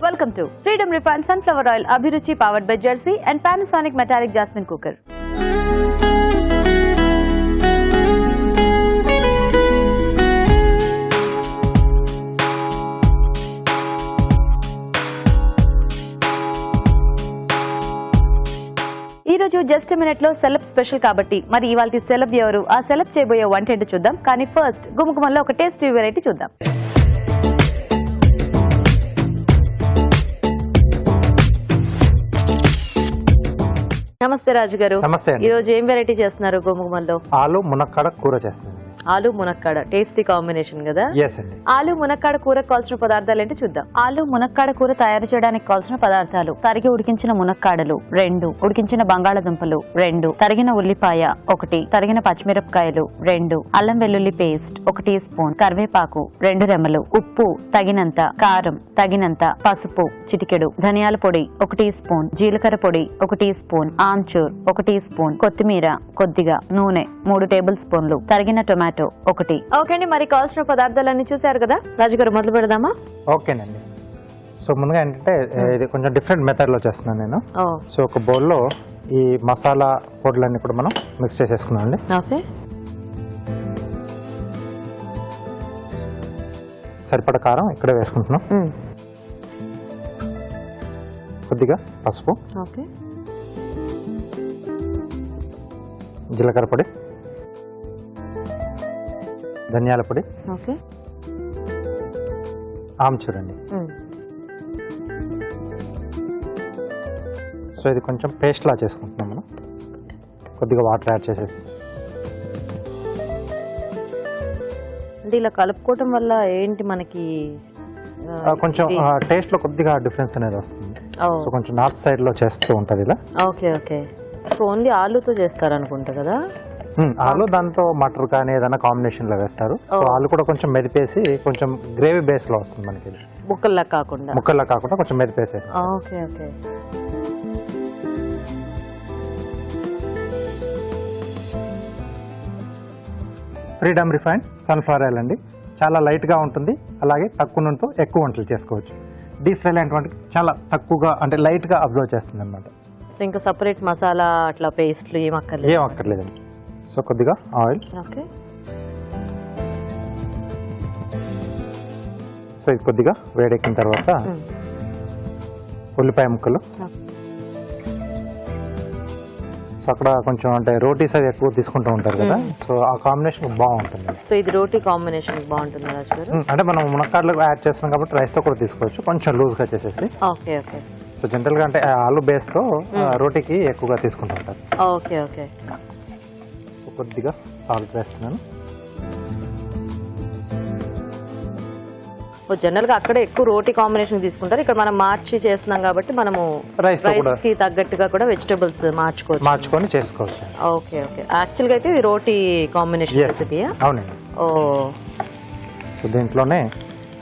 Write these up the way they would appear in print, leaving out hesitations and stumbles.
Welcome to Freedom Refined Sunflower Oil Abhiruchi powered by Jersey and Panasonic Metallic Jasmine Cooker. ఈ రోజు just minute లో celeb special కాబట్టి మరి ఇవాల్టి celeb ఎవరు ఆ సెలబ్ చేయబోయే వంట ఏంటో చూద్దాం. కానీ ఫస్ట్ గుమగుమల్లో ఒక టేస్టీ వెరైటీ చూద్దాం. నమస్తే రాజు గారు. నమస్తే. ఈ రోజు ఏం వెరైటీ చేస్తున్నారు గుమగుమల్లో? ఆలు మునక్కాడ కూర చేస్తున్నాను. ఆలు మునక్కాడ టేస్టీ కాంబినేషన్ కదా. ఆలు మునక్కాడ కూర కావాల్సిన పదార్థాలు ఏంటో చూద్దాం. ఆలు మునక్కాడ కూర తయారు చేయడానికి కావాల్సిన పదార్థాలు: తరిగి ఉడికించిన మునక్కాడలు 2, ఉడికించిన బంగాళాదుంపలు 2, తరిగిన ఉల్లిపాయ 1, తరిగిన పచ్చిమిరపకాయలు 2, అల్లం వెల్లుల్లి పేస్ట్ 1 టీ స్పూన్, కరివేపాకు 2 రెమ్మలు, ఉప్పు తగినంత, కారం తగినంత, పసుపు చిటికెడు, ధనియాల పొడి 1 టీ స్పూన్, జీలకర్ర పొడి 1 teaspoon, amchur 1 teaspoon, కొత్తిమీర కొద్దిగా, నూనె 3 టేబుల్ స్పూన్లు, తరిగిన టొమాటో 1. ఓకే అండి, మరి కావాల్సిన పదార్థాలన్నీ చూసారు కదా. రాజుగారు మొదలు పెడదామా? ఓకేనండి. సో ముందుగా ఏంటంటే ఇది కొంచెం డిఫరెంట్ మెథడ్ లో చేస్తున్నాను నేను. సో ఒక బౌల్ లో ఈ మసాలా పొడులన్నీ కూడా మనం మిక్స్ చేసేసుకున్నాం అండి. ఓకే. సరిపడ కారం ఇక్కడే వేసుకుంటున్నాం. కొద్దిగా పసుపు, ఓకే, జీలకర్ర పొడి, ధనియాల పొడి, ఓకే, ఆమ్చూర్ అండి. సో ఇది కొంచెం పేస్ట్ లా చేసుకుంటున్నాం మనం. కొద్దిగా వాటర్ యాడ్ చేసేసి అంటే ఇలా కలుపుకోవటం వల్ల ఏంటి మనకి కొంచెం టేస్ట్ లో కొద్దిగా డిఫరెన్స్ అనేది వస్తుంది. సో కొంచెం నార్త్ సైడ్ లో చేస్తూ ఉంటది ఇలా. Okay okay. సో ఓన్లీ ఆలుతో చేస్తారు అనుకుంటా కదా. ఆలు దాంతో మటర్ కానీ ఏదైనా కాంబినేషన్ లో వేస్తారు. సో ఆలు కూడా కొంచెం మెదిపేసి కొంచెం గ్రేవీ బేస్ లో వస్తుంది మనకి. ముక్కల్లా కాకుండా కొంచెం మెదిపేసి. Okay okay. Freedom refined sunflower oil అండి. చాలా లైట్ గా ఉంటుంది, అలాగే తక్కువ నూనెతో ఎక్కువ వంటలు చేసుకోవచ్చు. డీప్ ఫ్రై లాంటి చాలా తక్కువగా అంటే లైట్ గా అబ్జర్వ్ చేస్తుంది అనమాట. ఇంకా సపరేట్ మసాలా అట్లా పేస్ట్లు ఏం అక్కర్లేదండి. సో కొద్దిగా ఆయిల్. ఓకే. సో ఇది కొద్దిగా వేడెక్కిన తర్వాత ఉల్లిపాయ ముక్కలు. సో అక్కడ కొంచెం అంటే రోటీస్ అవి ఎక్కువ తీసుకుంటూ ఉంటారు కదా. సో ఆ కాంబినేషన్ బాగుంటుంది. సో ఇది రోటీ కాంబినేషన్ బాగుంటుంది రాజు గారు. అంటే మనం మునక్కాడలు యాడ్ చేస్తున్నాం కాబట్టి రైస్ తో కూడా తీసుకోవచ్చు, కొంచెం లూజ్ గా చేసేసి. Okay okay. సో జనరల్ గా అంటే ఆలు బేస్ తో రోటీకి ఎక్కువగా తీసుకుంటూ ఉంటారు. Okay okay. కొద్దిగా సాల్ట్ వేస్తున్నాను. జనరల్ గా అక్కడ ఎక్కువ రోటీ కాంబినేషన్ తీసుకుంటారు, ఇక్కడ మనం మార్చి చేస్తున్నాం కాబట్టి మనము రైస్ కి తగ్గట్టుగా కూడా వెజిటబుల్స్ మార్చుకొని చేసుకోవచ్చు. Okay okay. యాక్చువల్ గా అయితే ఇది రోటీ కాంబినేషన్ రెసిపీ. అవునండి. సో దీంట్లోనే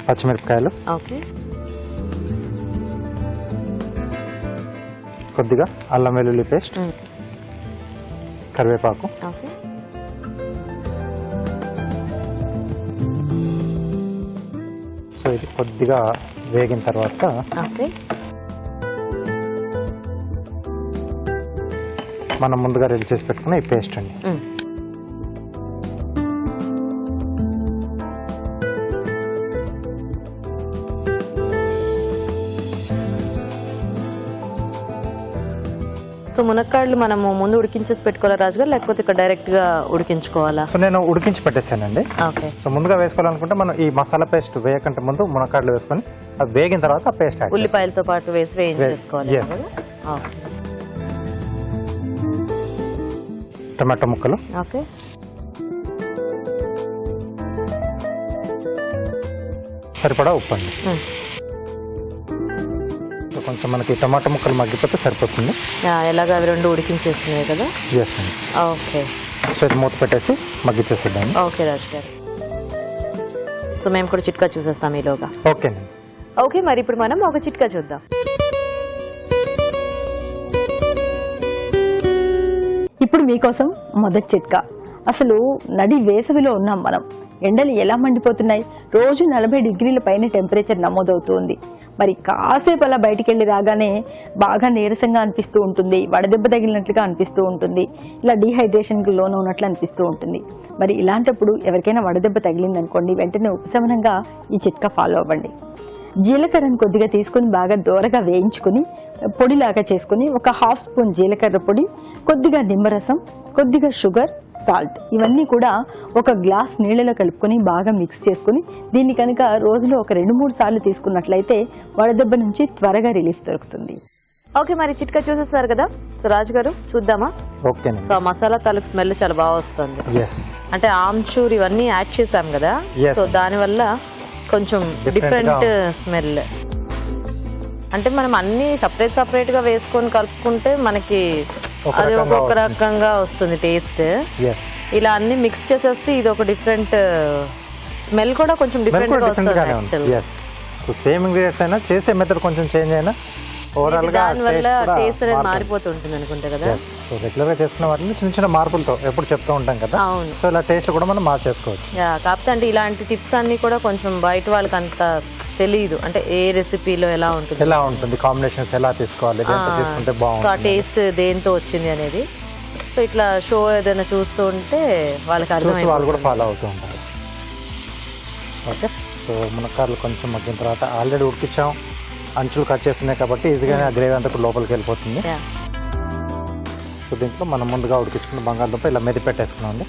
పచ్చిమిరపకాయలు, ఓకే, కొద్దిగా అల్లం వెల్లుల్లి పేస్ట్, కరివేపాకు, ఓకే, సో ఇది కొద్దిగా వేగిన తర్వాత ఓకే మనం ముందుగా రెడీ చేసి పెట్టుకున్న ఈ పేస్ట్ అండి. సో మునక్కాడలు మనము ముందు ఉడికించేసి పెట్టుకోవాలా రాజుగా, లేకపోతే ఇక్కడ డైరెక్ట్ గా ఉడికించుకోవాలా? సో నేను ఉడికించి పెట్టేసానండి. ఓకే. సో ముందుగా వేసుకోవాలనుకుంటే మనం ఈ మసాలా పేస్ట్ వేయకంటే ముందు మునక్కాడలు వేసుకొని అది వేగిన తర్వాత ఆ పేస్ట్ ఉల్లిపాయలతో పాటు వేసి వేయించేసుకోవాలి. టమాటో ముక్కలు, ఓకే, సరిపడా ఉప్పు అండి. కొంచెం మనకి టమాటా ముక్కలు మగ్గిపోతే సరిపోతుంది. ఎలాగ అవి రెండు ఉడికించేస్తున్నాయి కదా. ఎస్ అండి. ఓకే. సో ఇది మూత పెట్టేసి మగ్గిచ్చేసేద్దాం. ఓకే రాజు గారు. సో మేము కూడా చిట్కా చూసేస్తాం ఈలోగా. ఓకే. ఓకే, మరి ఇప్పుడు మనం ఒక చిట్కా చూద్దాం. ఇప్పుడు మీకోసం మొదటి చిట్కా. అసలు నడి వేసవిలో ఉన్నాం మనం. ఎండలు ఎలా మండిపోతున్నాయి. రోజు 40 డిగ్రీల పైన టెంపరేచర్ నమోదవుతుంది. మరి కాసేపు అలా బయటికి వెళ్ళి రాగానే బాగా నీరసంగా అనిపిస్తూ ఉంటుంది, వడదెబ్బ తగిలినట్లుగా అనిపిస్తూ ఉంటుంది, ఇలా డీహైడ్రేషన్కి లోను ఉన్నట్లు అనిపిస్తూ ఉంటుంది. మరి ఇలాంటప్పుడు ఎవరికైనా వడదెబ్బ తగిలిందనుకోండి, వెంటనే ఉపశమనంగా ఈ చిట్కా ఫాలో అవ్వండి. జీలకర్రను కొద్దిగా తీసుకుని బాగా దోరగా వేయించుకుని పొడిలాగా చేసుకుని ఒక 1/2 స్పూన్ జీలకర్ర పొడి, కొద్దిగా నిమ్మరసం, కొద్దిగా షుగర్, సాల్ట్ ఇవన్నీ కూడా ఒక గ్లాస్ నీళ్ళలో కలుపుకొని బాగా మిక్స్ చేసుకుని దీన్ని కనుక రోజులో ఒక 2-3 సార్లు తీసుకున్నట్లయితే వడదెబ్బ నుంచి త్వరగా రిలీఫ్ దొరుకుతుంది. ఓకే, మరి చిట్కా చూసేస్తారు కదా. సో రాజు గారు చూద్దామా? ఓకే. సో మసాలా తాలూకు స్మెల్ చాలా బాగా వస్తుంది. అంటే ఆమ్చూర్ ఇవన్నీ యాడ్ చేసాం కదా, సో దానివల్ల కొంచెం డిఫరెంట్ స్మెల్. అంటే మనం అన్ని సపరేట్ గా వేసుకొని కలుపుకుంటే మనకి అది ఒక్కొక్క రకంగా వస్తుంది టేస్ట్. ఇలా అన్ని మిక్స్ చేసేస్తే ఇది ఒక డిఫరెంట్ స్మెల్ కూడా కొంచెం డిఫరెంట్ గా వస్తుంది. సేమ్ ఇంగ్రీడియంట్స్ అయినా చేసే మెథడ్ కొంచెం చేంజ్ అయినా ఓవరాల్ గా దానివల్ల టేస్ట్ అనేది మారిపోతుంటుంది అనుకుంటా కదా. సో రెగ్యులర్ గా చేసుకున్న వాటిని చిన్న చిన్న మార్పులతో ఎప్పుడు చెప్తూ ఉంటాం కదా. అవును. సో ఇలా టేస్ట్ కూడా మనం మార్చేసుకోవచ్చు. కాకపోతే అంటే ఇలాంటి టిప్స్ అన్ని కూడా కొంచెం బయట వాళ్ళకి అంత తెలియదు. అంటే ఏ రెసిపీలో ఎలా ఉంటుంది, కాంబినేషన్స్ ఎలా తీసుకోవాలి, తీసుకుంటే బాగుంటుంది, ఆ టేస్ట్ దేంతో వచ్చింది అనేది. సో ఇట్లా షో ఏదైనా చూస్తూ ఉంటే వాళ్ళకి అర్థం, వాళ్ళు కూడా ఫాలో అవుతూ ఉంటారు. ఓకే. సో మునక్కాడలు కొంచెం మగ్గిన తర్వాత ఆల్రెడీ ఉడికించాం, అంచులు కట్ చేస్తున్నాయి కాబట్టి ఈజీగానే ఆ గ్రేవీ అంతా కూడా లోపలికి వెళ్ళిపోతుంది. సో దీంట్లో మనం ముందుగా ఉడికించుకున్న బంగాళదుంప ఇలా మెది పెట్టేసుకున్నాం అండి.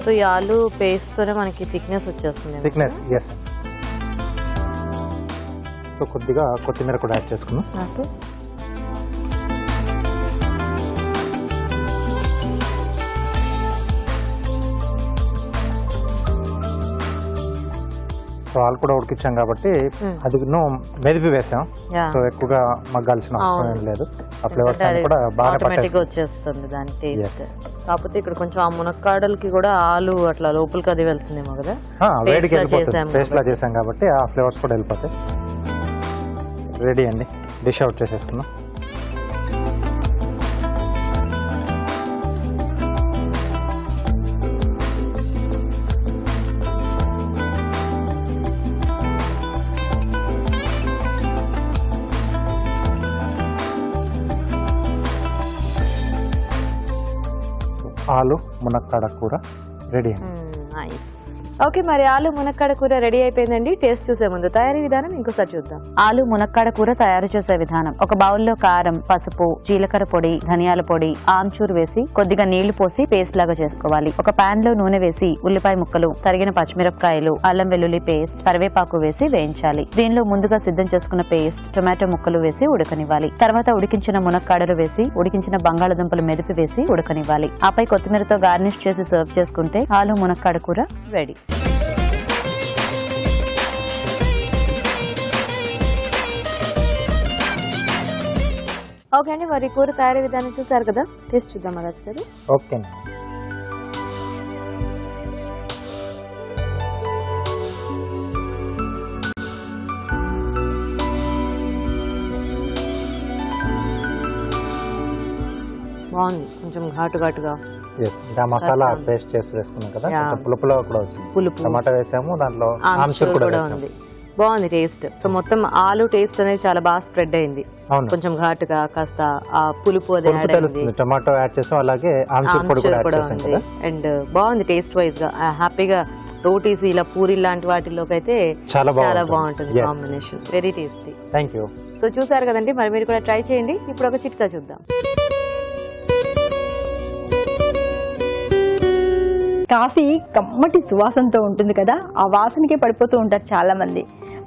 సో ఈ ఆలు పేస్ట్ తోనే మనకి థిక్నెస్ వచ్చేస్తుంది. ఎస్. సో కొద్దిగా కొత్తిమీర కూడా యాడ్ చేసుకున్నాం. సో ఆలు కూడా ఉడికించాం కాబట్టి అది మెదిపి వేసాం. సో ఎక్కువగా మగ్గాల్సిన అవసరం ఏం లేదు. ఆ ఫ్లేవర్స్ కూడా బాగా వచ్చేస్తుంది దాని టేస్ట్. కాకపోతే ఇక్కడ కొంచెం ఆ మునక్కాడలకి కూడా ఆలు అట్లా లోపలికి అది వెళ్తుందేమో కదా, వేడికి వెళ్ళిపోతుంది. పేస్ట్ లా చేసాం కాబట్టి ఆ ఫ్లేవర్స్ కూడా వెళ్ళిపోతాయి. రెడీ అండి, డిష్ అవుట్ చేసేసుకున్నాం. ఆలు మునక్కాడ కూర రెడీ అండి. ఓకే, మరి ఆలు మునక్కాడ కూర రెడీ అయిపోయిందండి. టేస్ట్ చూసే ముందు తయారీ విధానం ఇంకోసారి చూద్దాం. ఆలు మునక్కాడ కూర తయారు చేసే విధానం: ఒక బౌల్లో కారం, పసుపు, జీలకర్ర పొడి, ధనియాల పొడి, ఆమ్చూర్ వేసి కొద్దిగా నీళ్లు పోసి పేస్ట్ లాగా చేసుకోవాలి. ఒక పాన్ లో నూనె వేసి ఉల్లిపాయ ముక్కలు, తరిగిన పచ్చిమిరపకాయలు, అల్లం వెల్లుల్లి పేస్ట్, కరివేపాకు వేసి వేయించాలి. దీనిలో ముందుగా సిద్ధం చేసుకున్న పేస్ట్, టొమాటో ముక్కలు వేసి ఉడకనివ్వాలి. తర్వాత ఉడికించిన మునక్కాడలు వేసి ఉడికించిన బంగాళదుంపలు మెదిపి వేసి ఉడకనివ్వాలి. ఆపై కొత్తిమీరతో గార్నిష్ చేసి సర్వ్ చేసుకుంటే ఆలు మునక్కాడ కూర రెడీ. ఓకే అండి, మరి కూర తయారీ విధానం చూసారు కదా. టేస్ట్ చూద్దాం రాజు గారు. ఓకే. బాగుంది, కొంచెం ఘాటుగా. మసాలా పేస్ట్ చేసి వేసుకున్నాం కదా, పులుపులో కూడా వచ్చింది. పులుపు, టమాటా వేసాము, దాంట్లో ఆమ్చూర్ కూడా ఉంది. బాగుంది టేస్ట్. సో మొత్తం ఆలు టేస్ట్ అనేది చాలా బాగా స్ప్రెడ్ అయింది. కొంచెం ఘాటుగా, కాస్త ఆ పులుపు అది యాడ్ అయింది. టమాటో యాడ్ చేసాం, అలాగే ఆమ్చూర్ పొడి కూడా యాడ్ చేసాం కదా. అండ్ బాగుంది టేస్ట్ వైజ్ గా. హ్యాపీగా రోటీస్ ఇలా పూరి లాంటి వాటిలోకి అయితే చాలా బాగుంటుంది combination. Very tasty. Thank you. So చూసారు కదండి, మరి మీరు కూడా ట్రై చేయండి. ఇప్పుడు ఒక చిట్కా చూద్దాం. కాఫీ కమ్మటి సువాసనతో ఉంటుంది కదా, ఆ వాసనకే పడిపోతూ ఉంటారు చాలా మంది.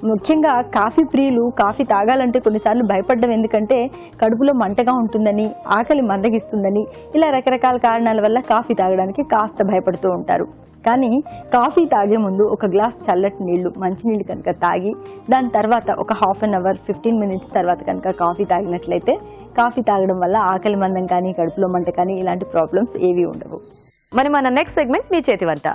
ముఖ్యంగా కాఫీ ప్రియులు కాఫీ తాగాలంటే కొన్నిసార్లు భయపడడం ఎందుకంటే కడుపులో మంటగా ఉంటుందని, ఆకలి మందగిస్తుందని, ఇలా రకరకాల కారణాల వల్ల కాఫీ తాగడానికి కాస్త భయపడుతూ ఉంటారు. కానీ కాఫీ తాగే ముందు ఒక గ్లాస్ చల్లటి నీళ్లు, మంచినీళ్ళు కనుక తాగి దాని తర్వాత ఒక 1/2 అవర్ 15 మినిట్స్ తర్వాత కనుక కాఫీ తాగినట్లయితే కాఫీ తాగడం వల్ల ఆకలి మందం కానీ, కడుపులో మంట కానీ ఇలాంటి ప్రాబ్లమ్స్ ఏవి ఉండవు. మరి మన నెక్స్ట్ సెగ్మెంట్ మీ చేతి వంట.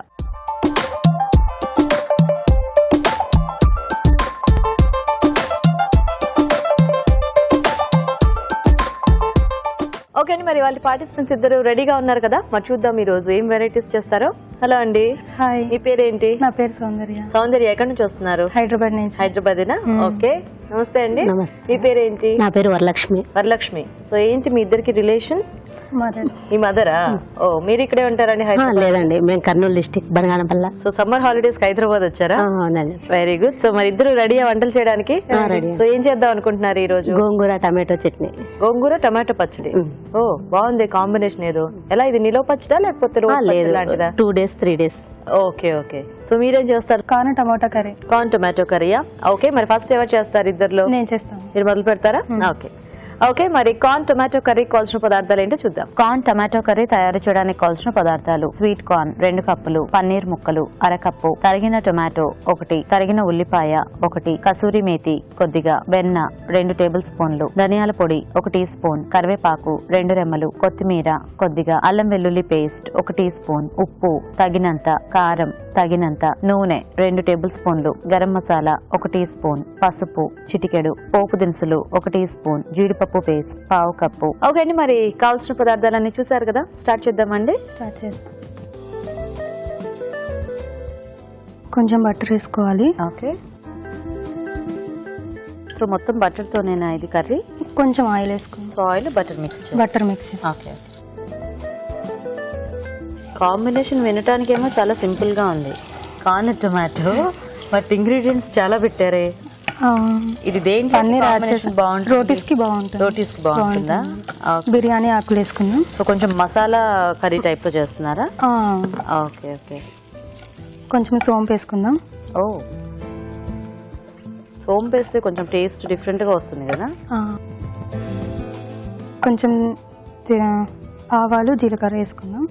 ఓకే అండి, మరి వాళ్ళ పార్టిసిపెంట్స్ ఇద్దరు రెడీగా ఉన్నారు కదా, మరి చూద్దాం ఈ రోజు ఏం వెరైటీస్ చేస్తారో. హలో అండి. హాయ్. మీ పేరేంటి? నా పేరు సౌందర్య. సౌందర్య, ఎక్కడి నుంచి వస్తున్నారు? హైదరాబాద్ నుంచి. హైదరాబాదేనా? ఓకే, నమస్తే అండి. మీ పేరేంటి? నా పేరు వరలక్ష్మి. వరలక్ష్మి. సో ఏంటి మీ ఇద్దరికి రిలేషన్? మదర్. మీ మదరా? ఓ, మీరు ఇక్కడే ఉంటారండి హైదరాబాద్? లేదండి, మేము Kurnool district Banaganapalle. So summer holidays కి హైదరాబాద్ వచ్చారా? అవునండి. Very good. సో మరి ఇద్దరు రెడీయా వంటలు చేయడానికి? రెడీ. సో ఏం చేద్దాం అనుకుంటున్నారు ఈ రోజు? గోంగూర టమాటో చట్నీ. గోంగూర టమాటో పచ్చడి. ఓ బాగుంది కాంబినేషన్. ఏదో ఎలా ఇది, నిలవ పచ్చడా లేకపోతే రోజు పచ్చడి లాంటిదా? 2 days 3 days. Okay okay. So మీరేం చేస్తారు? Corn tomato curry. Corn tomato కర్రీయా? ఓకే, మరి ఫస్ట్ ఎవరు చేస్తారు ఇద్దరులో? నేను చేస్తాను. మీరు మొదలు పెడతారా? Okay okay. మరి కార్న్ టొమాటో కర్రీ కావాల్సిన పదార్థాలు ఏంటో చూద్దాం. కార్న్ టొమాటో కర్రీ తయారు చేయడానికి కావాల్సిన పదార్థాలు: స్వీట్ కార్న్ 2 కప్పులు, పన్నీర్ ముక్కలు 1/2 కప్పు, తరిగిన టొమాటో 1, తరిగిన ఉల్లిపాయ 1, కసూరి మేతి కొద్దిగా, వెన్న 2 టేబుల్ స్పూన్లు, ధనియాల పొడి 1 టీ స్పూన్, కరివేపాకు 2 రెమ్మలు, కొత్తిమీర కొద్దిగా, అల్లం వెల్లుల్లి పేస్ట్ 1 టీ స్పూన్, ఉప్పు తగినంత, కారం తగినంత, నూనె 2 టేబుల్ స్పూన్లు, గరం మసాలా 1 టీ స్పూన్, పసుపు చిటికెడు, పోపు దినుసులు 1 టీ స్పూన్, జీడిపప్పు పేస్ట్ 1/2 కప్పు. ఓకే అండి, మరి కావాల్సిన పదార్థాలన్నీ చూసారు కదా, స్టార్ట్ చేద్దామండి. స్టార్ట్ చేద్దాం. కొంచెం బటర్ వేసుకోవాలి. ఓకే. సో మొత్తం బటర్ తోనేనా ఇది కర్రీ? కొంచెం ఆయిల్ వేసుకోవాలి. So oil butter mix. Butter mix. Okay. Combination వినటానికేమో చాలా సింపుల్ గా ఉంది, కార్న్ టొమాటో, బట్ ఇంగ్రీడియంట్స్ చాలా పెట్టారే. ఇది దేంట్లో బాగుంటుంది? రోటీస్ కి బాగుంటుంది. రోటీస్ కి బాగుంటుందా? బిర్యానీ ఆకులు వేసుకుందాం. సో కొంచెం మసాలా కర్రీ టైప్ లో చేస్తున్నారా? Okay okay. కొంచెం సోంపు వేసుకుందాం. ఓ, సోంపు వేస్తే కొంచెం టేస్ట్ డిఫరెంట్ గా వస్తుంది కదా. కొంచెం ఆవాలు జీలకర్ర వేసుకుందాం.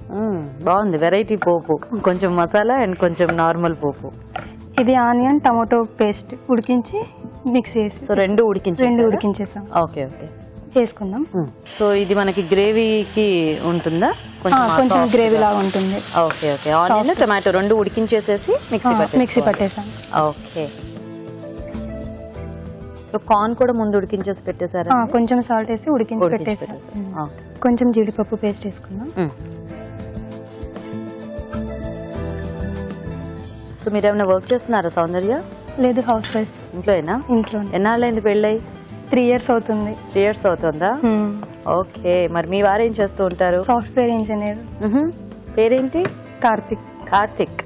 బాగుంది, వెరైటీ పోపు, కొంచెం మసాలా అండ్ కొంచెం నార్మల్ పోపు. ఇది ఆనియన్ టమాటో పేస్ట్ ఉడికించి మిక్స్ చేసి. సో రెండు ఉడికించేసాం. ఓకే ఓకే, వేసుకుందాం. సో ఇది మనకి గ్రేవీకి ఉంటుందా? కొంచెం గ్రేవీ లాగా ఉంటుంది. Okay okay. ఆనియన్ టమాటో రెండు ఉడికించేసేసి మిక్సీ పట్టేసాం. ఓకే. సో కార్న్ కూడా ముందు ఉడికించేసి పెట్టేసారా? కొంచెం సాల్ట్ వేసి ఉడికించి పెట్టేసాం. కొంచెం జీడిపప్పు పేస్ట్ వేసుకుందాం. సో మీరు ఏమైనా వర్క్ చేస్తున్నారా సౌందర్య? లేదు, హౌస్ వైఫ్. ఇంట్లోనా? ఇంట్లో. ఎన్నాళ్ళైంది పెళ్ళై? 3 years అవుతుంది. 3 years అవుతుందా? ఓకే. మరి మీ వారు ఏం చేస్తూ ఉంటారు? Software engineer. పేరేంటి? కార్తిక్. కార్తిక్.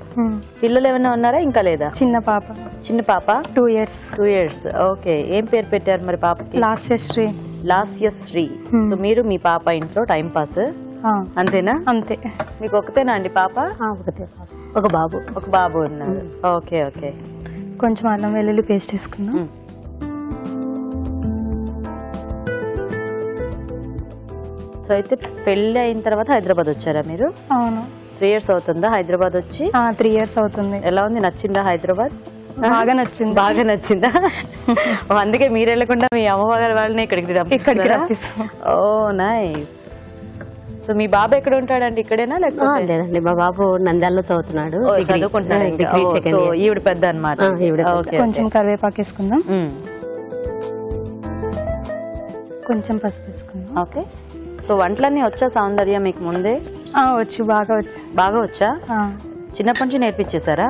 పిల్లలు ఏమైనా ఉన్నారా ఇంకా లేదా? చిన్న పాప. చిన్న పాప 2 years. 2 years. ఓకే. ఏం పేరు పెట్టారు మరి పాపకి? లాస్యశ్రీ. లాస్యశ్రీ. సో మీరు మీ పాప ఇంట్లో టైం పాస్ అంతేనా? అంతే. మీకు ఒకతేనా అండి పాప? ఒకటే పాప, ఒక బాబు. ఒక బాబు ఉన్నారు. Okay okay. కొంచెం అల్లం వెల్లుల్లి పేస్ట్ వేసుకుందాం. సో అయితే పెళ్లి అయిన తర్వాత హైదరాబాద్ వచ్చారా మీరు? అవును. 3 years అవుతుందా హైదరాబాద్ వచ్చి? 3 years అవుతుంది. ఎలా ఉంది, నచ్చిందా హైదరాబాద్? బాగా నచ్చింది. బాగా నచ్చిందా? అందుకే మీరు వెళ్ళకుండా మీ అమ్మగారి వాళ్ళని ఇక్కడికి రప్పిస్తాం. ఓ నైస్. సో మీ బాబు ఎక్కడ ఉంటాడండి? ఇక్కడేనా లేకపోతే? లేదండి, మా బాబు నంద్యాలలో చదువుతున్నాడు. సో ఈవిడ పెద్ద అన్నమాట. కొంచెం కరివేపాకు వేసుకుందాం. కొంచెం పసుపు వేసుకుందాం. ఓకే. సో వంటలన్నీ వచ్చా సౌందర్య మీకు ముందే? వచ్చు, బాగా వచ్చు. బాగా వచ్చా? చిన్నప్పటి నుంచి నేర్పించేశారా?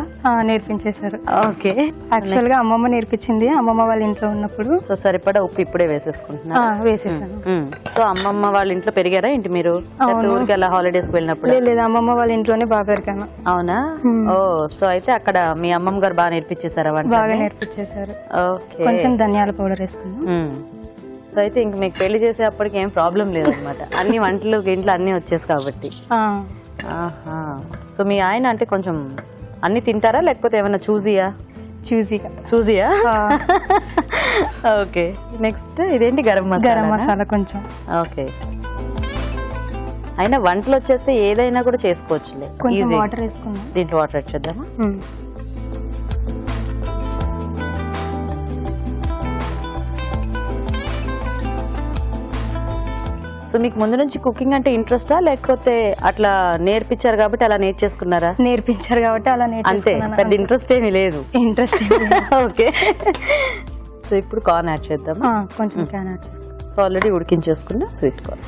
నేర్పించేశారు. ఓకే. యాక్చువల్ గా అమ్మమ్మ నేర్పించింది, అమ్మమ్మ వాళ్ళ ఇంట్లో ఉన్నప్పుడు. సో సరిపడా ఉప్పు ఇప్పుడే వేసేసుకుంటున్నా? వేసేసాను. సో అమ్మమ్మ వాళ్ళ ఇంట్లో పెరిగారా ఏంటి మీరు? ఊరికి అలా హాలిడేస్ వెళ్ళినప్పుడు? లేదు, అమ్మమ్మ వాళ్ళ ఇంట్లోనే బాగా పెరిగాను. అవునా? ఓ, సో అయితే అక్కడ మీ అమ్మమ్మ గారు బాగా నేర్పించేశారా వంట? బాగా నేర్పించేశారు. ఓకే. కొంచెం ధనియాల పౌడర్ వేసుకున్నాం. సో అయితే ఇంక మీకు పెళ్లి చేసే అప్పటికి ఏం ప్రాబ్లం లేదు అనమాట, అన్ని వంటలు ఇంట్లో అన్ని వచ్చేసి కాబట్టి. సో మీ ఆయన అంటే కొంచెం అన్ని తింటారా లేకపోతే ఏమైనా చూసియా? చూసియా. ఓకే. నెక్స్ట్ ఇదేంటి? గరం మసాలా కొంచెం. ఓకే. అయినా వంటలు వచ్చేస్తే ఏదైనా కూడా చేసుకోవచ్చులే. కొంచెం వాటర్ వేసుకుందాం. దీంట్లో వాటర్ వచ్చేద్దామా? సో మీకు ముందు నుంచి కుకింగ్ అంటే ఇంట్రెస్టా లేకపోతే అట్లా నేర్పించారు కాబట్టి అలా నేర్చేసుకున్నారా? నేర్పించారు కాబట్టి అలా అంతే, పెద్ద ఇంట్రెస్ట్ ఏమీ లేదు. Interest okay. సో ఇప్పుడు కార్న్ యాడ్ చేద్దాం. కొంచెం క్యాన్ యాడ్. ఆల్రెడీ ఉడికించేసుకున్న స్వీట్ కార్న్.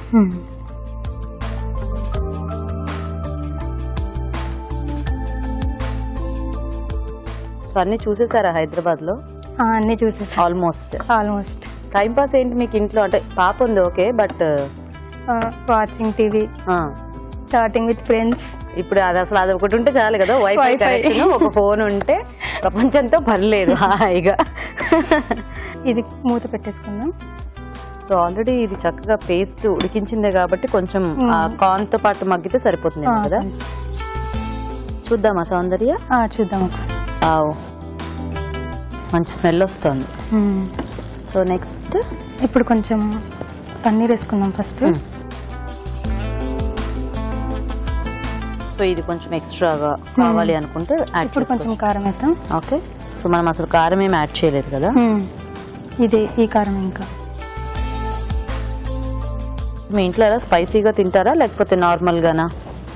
అన్ని చూసేసారా హైదరాబాద్ లో? అన్ని చూసేసా ఆల్మోస్ట్. టైం పాస్ ఏంటి మీకు ఇంట్లో? అంటే పాప ఉంది okay, but watching TV, chatting with friends. ఇప్పుడు అది అసలు అది ఒకటి ఉంటే చాలు కదా, వైఫై కనెక్షన్, ఒక ఫోన్ ఉంటే ప్రపంచంతో పర్లేదు హాయిగా. ఇది మూత పెట్టేసుకుందాం. సో ఆల్రెడీ ఇది చక్కగా పేస్ట్ ఉడికించిందే కాబట్టి కొంచెం కార్న్ తో పాటు మగ్గితే సరిపోతుంది కదా. చూద్దామా సౌందర్య? చూద్దాం. మంచి స్మెల్ వస్తుంది. సో నెక్స్ట్ ఇప్పుడు కొంచెం పన్నీర్ వేసుకుందాం ఫస్ట్. సో ఇది కొంచెం ఎక్స్ట్రాగా కావాలి అనుకుంటే ఇప్పుడు కొంచెం కారం వేద్దాం. ఓకే. సో మనం అసలు కారం ఏమి యాడ్ చేయలేదు కదా. ఇదే ఈ కారం. ఇంకా మీ ఇంట్లో ఎలా స్పైసీగా తింటారా లేకపోతే నార్మల్ గానా?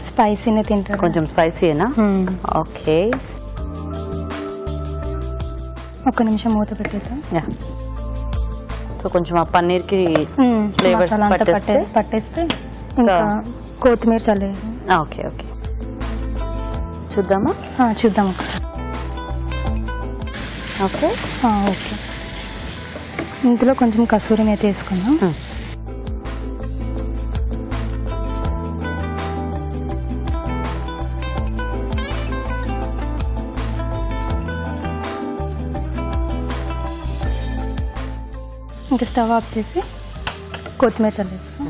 స్పైసీనే తింటారు. కొంచెం స్పైసీనా? ఓకే. ఒక్క నిమిషం మూత పెట్టేద్దాం. సో కొంచెం ఆ పన్నీర్ కి ఫ్లేవర్స్ పట్టేస్తే ఇంకా కొత్తిమీర చల్లేదు. ఓకే ఓకే, చూద్దామా? చూద్దాం. Okay okay. ఇందులో కొంచెం కసూరి మేతి వేసుకుందాం. ఇంకా స్టవ్ ఆఫ్ చేసి కొత్తిమీర చల్లేస్తాం.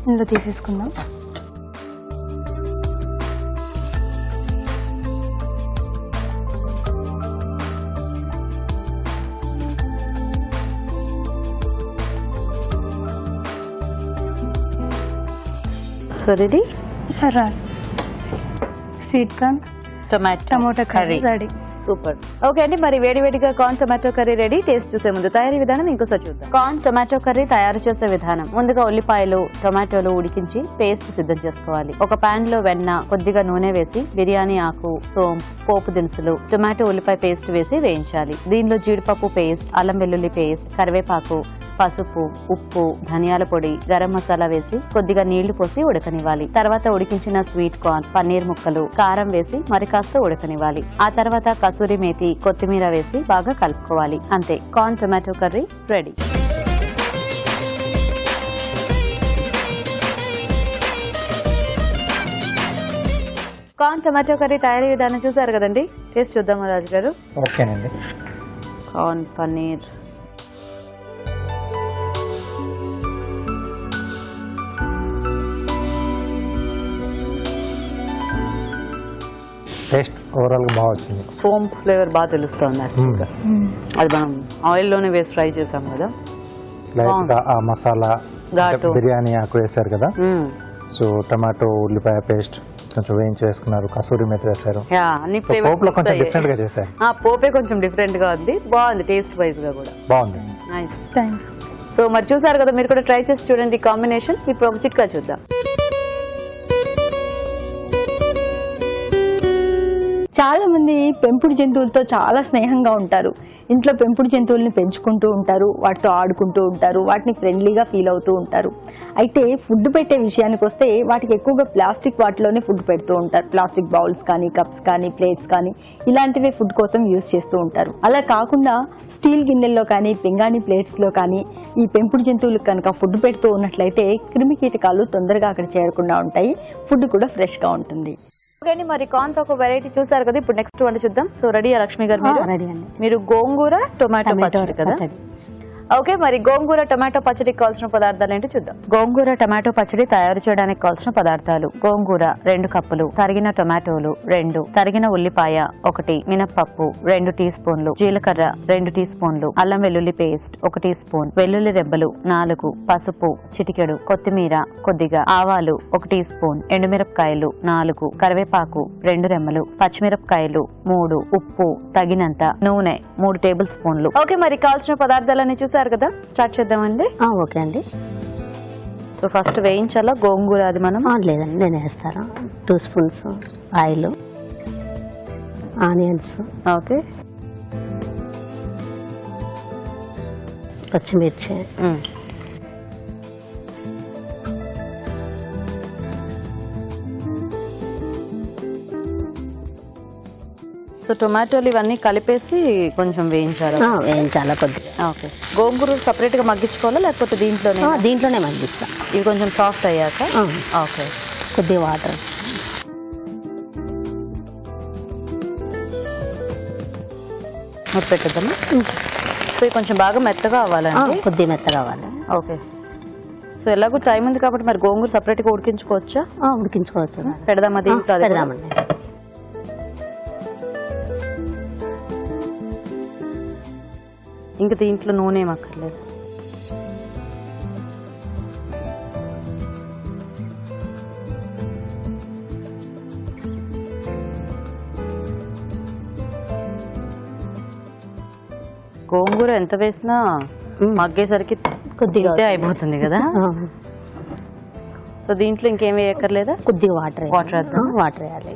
ఇందులో తీసేసుకుందాం. So ready sweet corn tomato curry ready. Super. Okay అండి, మరి వేడివేడిగా corn tomato curry ready. Taste చూసే ముందు తయారీ విధానం ఇంకోసారి చూద్దాం. కార్న్ టొమాటో కర్రీ తయారు చేసే విధానం: ముందుగా ఉల్లిపాయలు టొమాటోలు ఉడికించి పేస్ట్ సిద్ధం చేసుకోవాలి. ఒక పాన్ లో వెన్న, కొద్దిగా నూనె వేసి బిర్యానీ ఆకు, సోంపు, పోపు దినుసులు, టొమాటో ఉల్లిపాయ పేస్ట్ వేసి వేయించాలి. దీనిలో జీడిపప్పు పేస్ట్, అల్లం వెల్లుల్లి పేస్ట్, కరివేపాకు, పసుపు, ఉప్పు, ధనియాల పొడి, గరం మసాలా వేసి కొద్దిగా నీళ్లు పోసి ఉడకనివ్వాలి. తర్వాత ఉడికించిన స్వీట్ కార్న్, పన్నీర్ ముక్కలు, కారం వేసి మరి కాస్త ఉడకనివ్వాలి. ఆ తర్వాత కసూరి మేతి, కొత్తిమీర వేసి బాగా కలుపుకోవాలి. అంతే, corn tomato curry ready. Corn tomato curry తయారీ విధానం చూసారు కదండి. టేస్ట్ చూద్దామా రాజు గారు? ఓకేనండి. కార్న్, పన్నీర్, టేస్ట్ ఓవరాల్ గా బాగా వచ్చింది. సోమ్ ఫ్లేవర్ బాగా తెలుస్తుంది యాక్చువల్గా. అది మనం ఆయిల్ లోనే వేసి ఫ్రై చేసాం కదా. లైట్ ఆ మసాలా, బిర్యానీ ఆకు వేసారు కదా. సో టమాటో ఉల్లిపాయ పేస్ట్ కొంచెం వేయించి వేసుకున్నారు, కసూరి మేతి వేసారు. పోపులో కొంచెం డిఫరెంట్ గా చేశారు. పోపే కొంచెం డిఫరెంట్ గా ఉంది, బాగుంది. టేస్ట్ వైజ్ గా కూడా బాగుంది. నైస్. సో మరి చూసారు కదా, మీరు కూడా ట్రై చేసి చూడండి కాంబినేషన్. ఇప్పుడు ఒక చిట్కా చూద్దాం. చాలా మంది పెంపుడు జంతువులతో చాలా స్నేహంగా ఉంటారు. ఇంట్లో పెంపుడు జంతువుల్ని పెంచుకుంటూ ఉంటారు, వాటితో ఆడుకుంటూ ఉంటారు, వాటిని ఫ్రెండ్లీగా ఫీల్ అవుతూ ఉంటారు. అయితే ఫుడ్ పెట్టే విషయానికి వస్తే వాటికి ఎక్కువగా ప్లాస్టిక్ వాటిలోనే ఫుడ్ పెడుతూ ఉంటారు. ప్లాస్టిక్ బౌల్స్ కానీ, కప్స్ కానీ, ప్లేట్స్ కానీ ఇలాంటివే ఫుడ్ కోసం యూజ్ చేస్తూ ఉంటారు. అలా కాకుండా స్టీల్ గిన్నెల్లో కానీ, పింగాణి ప్లేట్స్లో కానీ ఈ పెంపుడు జంతువులకు కనుక ఫుడ్ పెడుతూ ఉన్నట్లయితే క్రిమి కీటకాలు తొందరగా అక్కడ చేరకుండా ఉంటాయి, ఫుడ్ కూడా ఫ్రెష్గా ఉంటుంది. మరి కార్న్ తో ఒక వెరైటీ చూసారు కదా. ఇప్పుడు నెక్స్ట్ వంట చూద్దాం. సో రెడీ లక్ష్మి గారు? రెడీ అండి. మీరు గోంగూర టొమాటో పచ్చడి కదా. ఓకే, మరి గోంగూర టమాటో పచ్చడికి కావాల్సిన పదార్థాలు ఏంటో చూద్దాం. గోంగూర టమాటో పచ్చడి తయారు చేయడానికి కావాల్సిన పదార్థాలు: గోంగూర 2 కప్పులు, తరిగిన టమాటోలు 2, తరిగిన ఉల్లిపాయ 1, మినప్పప్పు 2 టీ స్పూన్లు, జీలకర్ర 2 టీ స్పూన్లు, అల్లం వెల్లుల్లి పేస్ట్ 1 టీ స్పూన్, వెల్లుల్లి రెబ్బలు 4, పసుపు చిటికెడు, కొత్తిమీర కొద్దిగా, ఆవాలు 1 టీ స్పూన్, ఎండుమిరపకాయలు 4, కరివేపాకు 2 రెమ్మలు, పచ్చిమిరపకాయలు 3, ఉప్పు తగినంత, నూనె 3 టేబుల్ స్పూన్లు. ఓకే, మరి కావాల్సిన పదార్థాలన్నీ చూసి చూసారు కదా, స్టార్ట్ చేద్దామండి. ఓకే అండి. సో ఫస్ట్ వేయించాలా గోంగూర అది మనం? లేదండి, నేను వేస్తాను. 2 స్పూన్స్ ఆయిల్, ఆనియన్స్, ఓకే, పచ్చిమిర్చి, సో టొమాటోలు ఇవన్నీ కలిపేసి కొంచెం వేయించాలి. వేయించాలా కొద్దిగా. ఓకే, గోంగూర సపరేట్ గా మగ్గించుకోవాలా లేకపోతే దీంట్లోనే మగ్గిస్తా. ఇవి కొంచెం సాఫ్ట్ అయ్యాక ఓకే కొద్దిగా వాటర్ మూత పెట్టేద్దామా? సో ఇవి కొంచెం బాగా మెత్తగా అవ్వాలండి. కొద్దిగా మెత్తగా అవ్వాలి. ఓకే, సో ఎలాగో టైం ఉంది కాబట్టి మరి గోంగూర సపరేట్ గా ఉడికించుకోవచ్చా? ఉడికించుకోవచ్చు. పెడదామా దీంట్లో? పెడదామండి. ఇంకా దీంట్లో నూనె ఏమక్కర్లేదు. గోంగూర ఎంత వేసినా మగ్గేసరికి కొద్దిగా అయిపోతుంది కదా. సో దీంట్లో ఇంకేం వేయక్కర్లేదా? కొద్దిగా వాటర్ వేద్దాం. వాటర్ వేయాలి.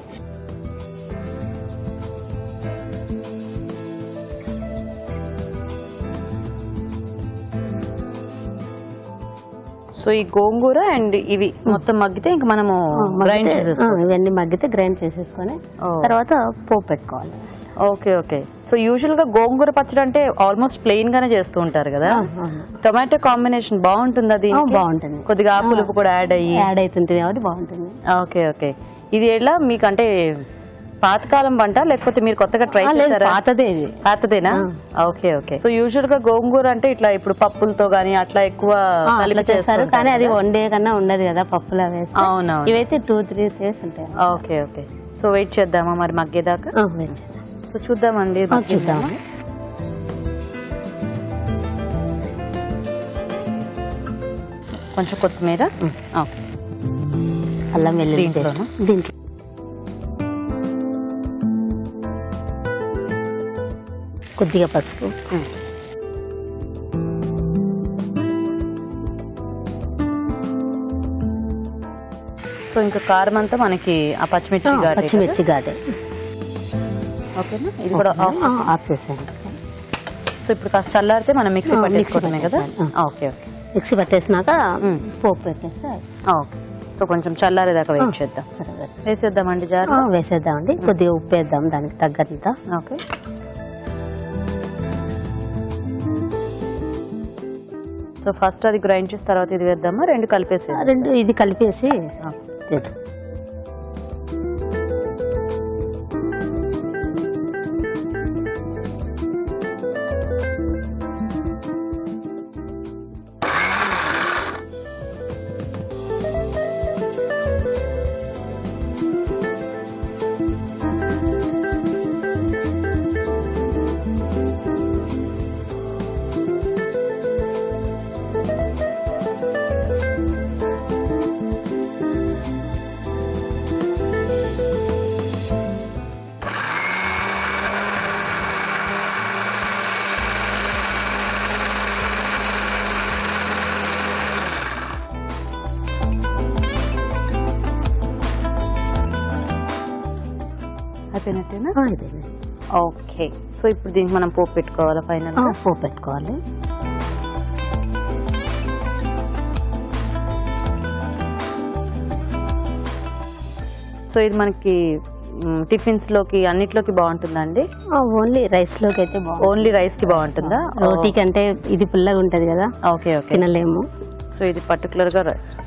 సో ఈ గోంగూర అండ్ ఇవి మొత్తం మగ్గితే ఇంకా మనము గ్రైండ్ చేసేసుకోవాలి. ఇవన్నీ మగ్గితే గ్రైండ్ చేసేసుకొని తర్వాత పోపు పెట్టుకోవాలి. Okay okay. సో యూజువల్ గా గోంగూర పచ్చడి అంటే ఆల్మోస్ట్ ప్లెయిన్ గానే చేస్తూ ఉంటారు కదా. టొమాటో కాంబినేషన్ బాగుంటుంది. అది బాగుంటుంది. కొద్దిగా ఆకులు కూడా యాడ్ అవుతుంది కాబట్టి బాగుంటుంది. Okay okay. ఇది ఎలా మీకు అంటే పాతకాలం వంట లేకపోతే మీరు కొత్తగా ట్రై చేశారా? పాతదేనా? Okay okay. సో యూజువల్ గా గోంగూర అంటే ఇట్లా ఇప్పుడు పప్పులతో గానీ అట్లా ఎక్కువ కలిపి చేస్తారు, కానీ అది వండే కన్నా ఉండదు కదా పప్పులు వేసి. అవునవును. ఇవైతే 2-3 days ఉంటాయి. Okay okay. సో వెయిట్ చేద్దామా మరి మగ్గేదాకా? సో చూద్దామండి. చూద్దామా. కొంచెం కొత్తిమీర, అల్లం వెల్లుల్లి దీంట్లో కొద్దిగా పసుపు, సో ఇంకా కారం అంతా మనకి ఆ పచ్చిమిర్చి ఘాటే. ఓకేనా, ఇది కూడా ఆఫ్ చేసాను. సో ఇప్పుడు కాస్త చల్లారితే మనం మిక్సీ పట్టేసుకోవటమే కదా. Okay okay. మిక్సీ పట్టేసినాక పోపు పెట్టేస్తే ఓకే. సో కొంచెం చల్లారేదాకా వెయిట్ చేద్దాం. వేసేద్దామండి జార్? వేసేద్దామండి. కొద్దిగా ఉప్పు వేద్దాం దానికి తగ్గంత. ఓకే. సో ఫస్ట్ అది గ్రైండ్ చేసి తర్వాత ఇది వేద్దామా? రెండు కలిపేసి? రెండు ఇది కలిపేసి చేద్దాం. అయిపోయినట్టేనా? ఓకే. సో ఇప్పుడు దీనికి మనం పోపు పెట్టుకోవాలా? ఫైనల్ పోపు పెట్టుకోవాలి. సో ఇది మనకి టిఫిన్స్ లోకి అన్నిట్లోకి బాగుంటుందండి? ఓన్లీ రైస్ లోకి అయితే ఓన్లీ రైస్ కి బాగుంటుందా? రోటీ కంటే ఇది పుల్లగా ఉంటది కదా. Okay okay. తినలేము. సో ఇది పర్టికులర్ గా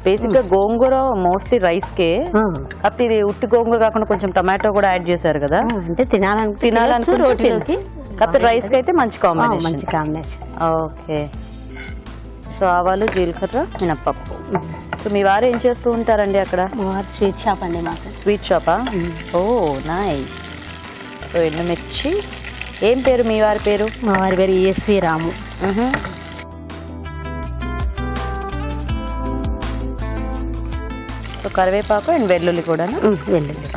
బేసిక్ గా గోంగూర మోస్ట్లీ రైస్ కే, కాకపోతే ఇది ఉట్టి గోంగూర కాకుండా కొంచెం టమాటో కూడా యాడ్ చేశారు కదా. అంటే తినాలనుకుంటే రోటీలోకి, కాకపోతే రైస్ కి అయితే మంచి కాంబినేషన్. ఓకే. సో ఆవాలు, జీలకర్ర, మినప్పప్పు. సో మీ వారు ఏం చేస్తూ ఉంటారండి అక్కడ? స్వీట్ షాప్ అండి మాకు. స్వీట్ షాపా? ఓ నైస్. సో ఎండుమిర్చి. ఏం పేరు మీ వారి పేరు? మా వారి పేరు ESV రాము. సో కరివేపాకు అండ్ వెల్లుల్లి కూడా. వెల్లుల్లి.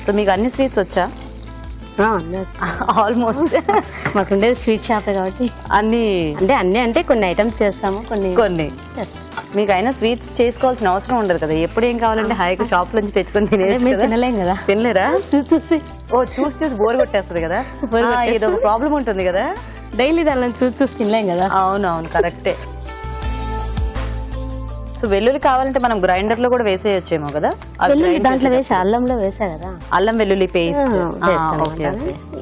సో మీకు అన్ని స్వీట్స్ వచ్చా? ఆల్మోస్ట్ మాకు ఉండేది స్వీట్ షాపే కాబట్టి అన్ని అంటే కొన్ని ఐటమ్స్ చేస్తాము, కొన్ని మీకు అయినా స్వీట్స్ చేసుకోవాల్సిన అవసరం ఉండదు కదా. ఎప్పుడు ఏం కావాలంటే హాయిగా షాప్ నుంచి తెచ్చుకొని తినలేం కదా. తినలేరా? చూసి బోర్ కొట్టేస్తుంది కదా, ఏదో ఒక ప్రాబ్లం ఉంటుంది కదా. డైలీ దాని చూసి తినలేం కదా. అవునవును, కరెక్టే. సో వెల్లుల్లి కావాలంటే మనం గ్రైండర్ లో కూడా వేసేయచ్చేమో కదా. దాంట్లో వేసి అల్లంలో వేసా కదా, అల్లం వెల్లుల్లి పేస్ట్.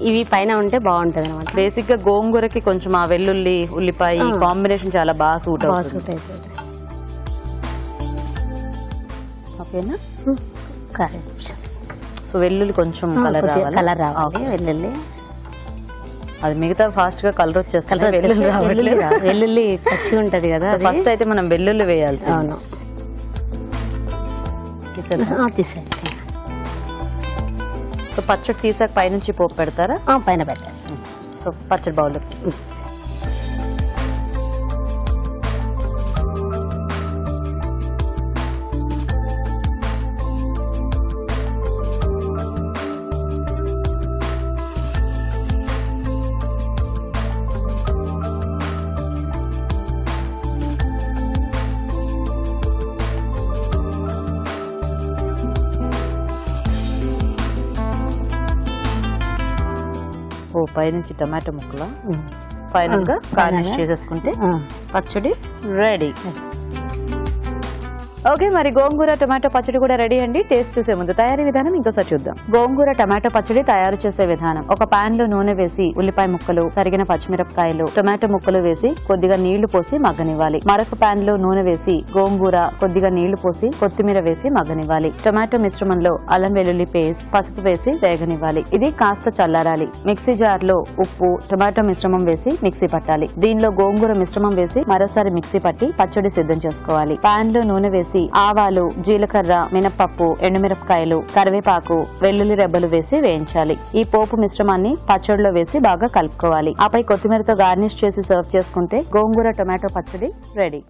ఇవి పైన ఉంటే బాగుంటది అనమాట. బేసిక్ గా గోంగూరకి కొంచెం ఆ వెల్లుల్లి ఉల్లిపాయ కాంబినేషన్ చాలా బాగా సూట్ అవుతుంది. ఓకేనా? సో వెల్లుల్లి కొంచెం కలర్ రావాలి. వెల్లుల్లి అది మిగతా ఫాస్ట్ గా కలర్ వచ్చేస్తుంది. వెల్లుల్లి పచ్చి ఉంటది కదా. ఫస్ట్ అయితే మనం వెల్లుల్లి వేయాల్సి. అవును, తీసేది. సో పచ్చడి తీసాక పైనుంచి పోపు పెడతారా? పైన పెట్టాలి. సో పచ్చడి బౌల్. పైనుంచి టమాటో ముక్కలు ఫైనల్ గా గార్నిష్ చేసేసుకుంటే పచ్చడి రెడీ. ఓకే, మరి గోంగూర టమాటో పచ్చడి కూడా రెడీ అండి. టేస్ట్ చూసే ముందు తయారీ విధానం ఇంకోసారి చూద్దాం. గోంగూర టమాటో పచ్చడి తయారు చేసే విధానం: ఒక పాన్ లో నూనె వేసి ఉల్లిపాయ ముక్కలు, తరిగిన పచ్చిమిరపకాయలు, టమాటో ముక్కలు వేసి కొద్దిగా నీళ్లు పోసి మగ్గనివ్వాలి. మరొక పాన్ లో నూనె వేసి గోంగూర, కొద్దిగా నీళ్లు పోసి కొత్తిమీర వేసి మగ్గనివ్వాలి. టమాటో మిశ్రమంలో అల్లం వెల్లుల్లి పేస్ట్, పసుపు వేసి వేగనివ్వాలి. ఇది కాస్త చల్లారాలి. మిక్సీ జార్ లో ఉప్పు, టమాటో మిశ్రమం వేసి మిక్సీ పట్టాలి. దీనిలో గోంగూర మిశ్రమం వేసి మరోసారి మిక్సీ పట్టి పచ్చడి సిద్ధం చేసుకోవాలి. పాన్ లో నూనె వేసి ఆవాలు, జీలకర్ర, మినపప్పు, ఎండుమిరపకాయలు, కరివేపాకు, వెల్లుల్లి రెబ్బలు వేసి వేయించాలి. ఈ పోపు మిశ్రమాన్ని పచ్చడిలో వేసి బాగా కలుపుకోవాలి. ఆపై కొత్తిమీరతో గార్నిష్ చేసి సర్వ్ చేసుకుంటే గోంగూర టమాటో పచ్చడి రెడీ.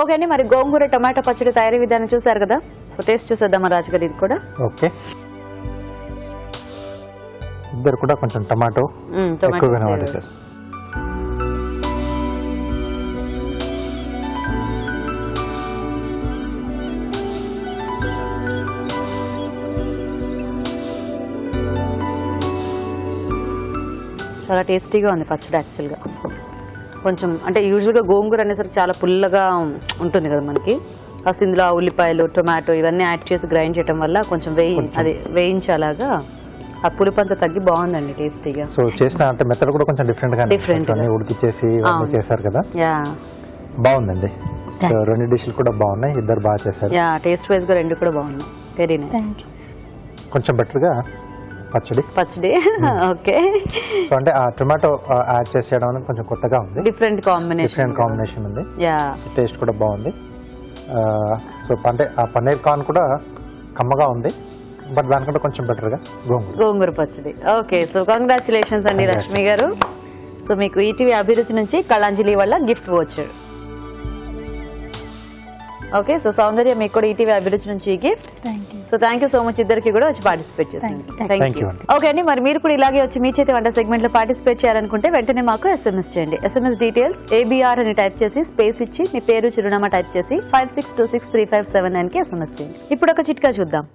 ఓకే అండి, మరి గోంగూర టమాటో పచ్చడి తయారీ విధానం చూసారు కదా. సో టేస్ట్ చూసేద్దామా రాజు గారు? ఇది కూడా ఓకే. ఇద్దరు కూడా కొంచెం టమాటో ఎక్కువగానే వాడారు సార్. చాలా టేస్టీగా ఉంది పచ్చడి. యాక్చువల్గా కొంచెం అంటే యూజువల్గా గోంగూర అనేసరికి చాలా పుల్లగా ఉంటుంది కదా మనకి. కాస్త ఇందులో ఉల్లిపాయలు, టొమాటో ఇవన్నీ యాడ్ చేసి గ్రైండ్ చేయడం వల్ల కొంచెం వేయించేలాగా ఆ పులుపంతా తగ్గి బాగుందండి టేస్టీగా. సో చేసిన అంటే మెథడ్ కూడా కొంచెం డిఫరెంట్ గా ఉడికిచ్చేసి చేశారు కదా. బాగుందండి. సో రెండు డిష్లు కూడా బాగున్నాయి, ఇద్దరు బాగా చేశారు. టేస్ట్ వైజ్ గా రెండు కూడా బాగున్నాయి. Very nice. కొంచెం బెటర్ గా పచ్చడి ఓకే. సో అంటే ఆ టొమాటో యాడ్ చేసేయడం అనేది కొంచెం కొత్తగా ఉంది, డిఫరెంట్ కాంబినేషన్ ఉంది. సో టేస్ట్ కూడా బాగుంది. సో అంటే ఆ పన్నీర్ కార్న్ కూడా కమ్మగా ఉంది, బట్ దానికంటే కొంచెం బెటర్ గా గోంగూర పచ్చడి. ఓకే, సో కంగ్రాచులేషన్స్ అండి లక్ష్మి గారు. సో మీకు ఈటీవీ అభిరుచి నుంచి కళాంజలి వల్ల గిఫ్ట్ వోచర్. ఓకే, సో సౌందర్య మీకు కూడా ఈటీవీ అభిరుచి నుంచి gift. So thank you so much ఇద్దరికి కూడా వచ్చి పార్టిసిపేట్ చేస్తాను. Thank you. ఓకే అండి, మరి మీరు కూడా ఇలాగే వచ్చి మీ చేతి వంట సెగ్మెంట్ లో పార్టిసిపేట్ చేయాలనుకుంటే వెంటనే మాకు SMS చేయండి. SMS డీటెయిల్స్ ABR అని టైప్ చేసి స్పేస్ ఇచ్చి మీ పేరు, చిరునామా టైప్ చేసి 56263579 కి SMS చేయండి. ఇప్పుడు ఒక చిట్కా చూద్దాం.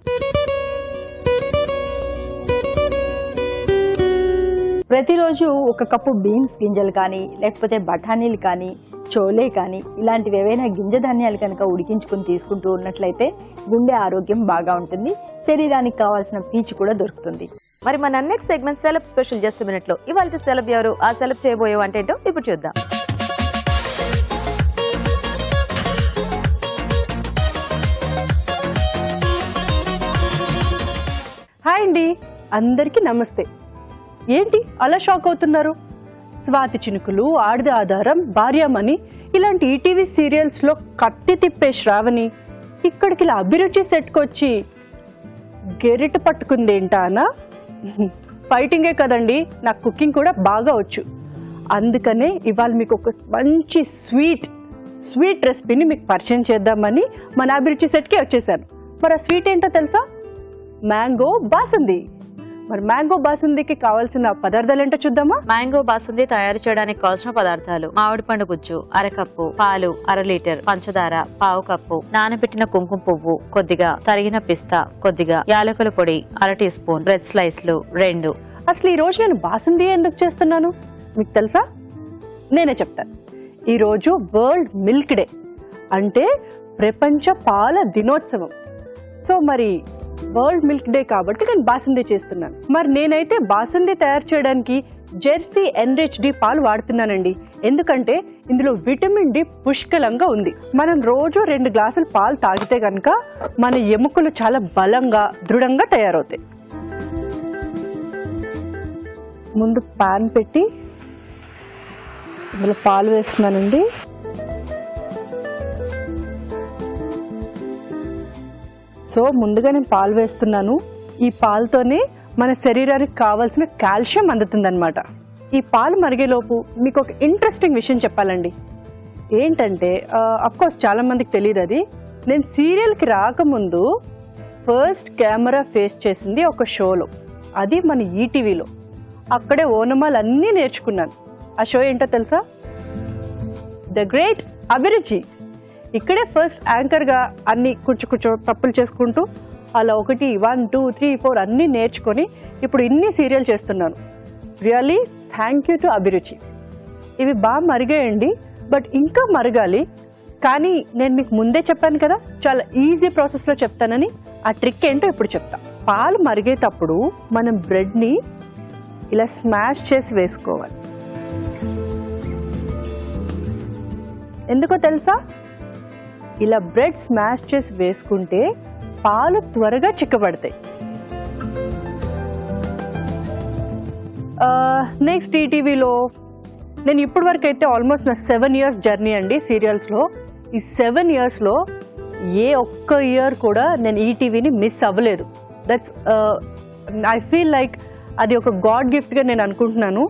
ప్రతిరోజు ఒక కప్పు బీన్స్ గింజలు కానీ, లేకపోతే బఠానీలు కానీ, చోలే కానీ, ఇలాంటివి ఏవైనా గింజ ధాన్యాలు కనుక ఉడికించుకుని తీసుకుంటూ ఉన్నట్లయితే గుండె ఆరోగ్యం బాగా ఉంటుంది, శరీరానికి కావాల్సిన పీచు కూడా దొరుకుతుంది. మరి మన next segment celeb special. Just minute లో ఇవాళ సెలబ్ ఎవరు, ఆ సెలబ్ చేయబోయే అంటే ఏంటో ఇప్పుడు చూద్దాం. హాయ్ అండి, అందరికీ నమస్తే. ఏంటి అలా షాక్ అవుతున్నారు? స్వాతి చినుకులు, ఆడది ఆధారం, భార్యామణి ఇలాంటి ఈటీవీ సీరియల్స్లో కత్తి తిప్పే శ్రావణి ఇక్కడికి ఇలా అభిరుచి సెట్కొచ్చి గెరిట పట్టుకుందేంటానా? ఫైటింగే కదండి, నాకు కుకింగ్ కూడా బాగా వచ్చు. అందుకనే ఇవాళ మీకు ఒక మంచి స్వీట్ స్వీట్ రెసిపీని మీకు పరిచయం చేద్దామని మన అభిరుచి సెట్కి వచ్చేసాను. మరి ఆ స్వీట్ ఏంటో తెలుసా? మ్యాంగో బాసుంది. మరి మ్యాంగో బాసుందికి కావాల్సిన పదార్థాలు ఏంటో చూద్దామా? మ్యాంగో బాసుంది తయారు చేయడానికి కావాల్సిన పదార్థాలు: మామిడి పండు గుజ్జు అరకప్పు, పాలు 1/2 లీటర్, పంచదార 1/2 కప్పు, నానబెట్టిన కుంకుమ పువ్వు కొద్దిగా, తరిగిన పిస్తా కొద్దిగా, యాలకుల పొడి 1/2 టీ స్పూన్, బ్రెడ్ స్లైస్లు 2. అసలు ఈ రోజు నేను బాసుంది ఎందుకు చేస్తున్నాను మీకు తెలుసా? నేనే చెప్తాను. ఈరోజు వరల్డ్ మిల్క్ డే, అంటే ప్రపంచ పాల దినోత్సవం. సో మరి వరల్డ్ మిల్క్ డే కాబట్టి నేను బాసుంది చేస్తున్నాను. మరి నేనైతే బాసుంది తయారు చేయడానికి జెర్సీ ఎన్రిచ్డ్ పాలు వాడుతున్నానండి. ఎందుకంటే ఇందులో విటమిన్ డి పుష్కలంగా ఉంది. మనం రోజు 2 గ్లాసులు పాలు తాగితే కనుక మన ఎముకలు చాలా బలంగా దృఢంగా తయారవుతాయి. ముందు పాన్ పెట్టి ఇందులో పాలు వేస్తున్నానండి. సో ముందుగా నేను పాలు వేస్తున్నాను. ఈ పాలతోనే మన శరీరానికి కావాల్సిన కాల్షియం అందుతుందన్నమాట. ఈ పాలు మరిగేలోపు మీకు ఒక ఇంట్రెస్టింగ్ విషయం చెప్పాలండి. ఏంటంటే అఫ్కోర్స్ చాలా మందికి తెలియదు అది. నేను సీరియల్కి రాకముందు ఫస్ట్ కెమెరా ఫేస్ చేసింది ఒక షోలో, అది మన ఈటీవీలో. అక్కడే ఓనమాలు అన్నీ నేర్చుకున్నాను. ఆ షో ఏంటో తెలుసా? ద గ్రేట్ అభిరుచి. ఇక్కడే ఫస్ట్ యాంకర్గా అన్ని కూర్చో తప్పులు చేసుకుంటూ అలా 1, 1, 2, 3, 4 అన్నీ నేర్చుకొని ఇప్పుడు ఇన్ని సీరియల్ చేస్తున్నాను. రియల్లీ థ్యాంక్ యూ టు అభిరుచి. ఇవి బాగా మరిగాయండి, బట్ ఇంకా మరగాలి. కానీ నేను మీకు ముందే చెప్పాను కదా, చాలా ఈజీ ప్రాసెస్లో చెప్తానని. ఆ ట్రిక్ ఏంటో ఇప్పుడు చెప్తా. పాలు మరిగేటప్పుడు మనం బ్రెడ్ని ఇలా స్మాష్ చేసి వేసుకోవాలి. ఎందుకో తెలుసా? ఇలా బ్రెడ్ స్మాష్ చేసి వేసుకుంటే పాలు త్వరగా చిక్కబడతాయి. నెక్స్ట్ ఈటీవీలో నేను ఇప్పటి వరకు అయితే ఆల్మోస్ట్ నా 7 ఇయర్స్ జర్నీ అండి సీరియల్స్లో. ఈ 7 ఇయర్స్లో ఏ ఒక్క ఇయర్ కూడా నేను ఈటీవీని మిస్ అవ్వలేదు. దట్స్ ఐ ఫీల్ లైక్ అది ఒక గాడ్ గిఫ్ట్గా నేను అనుకుంటున్నాను.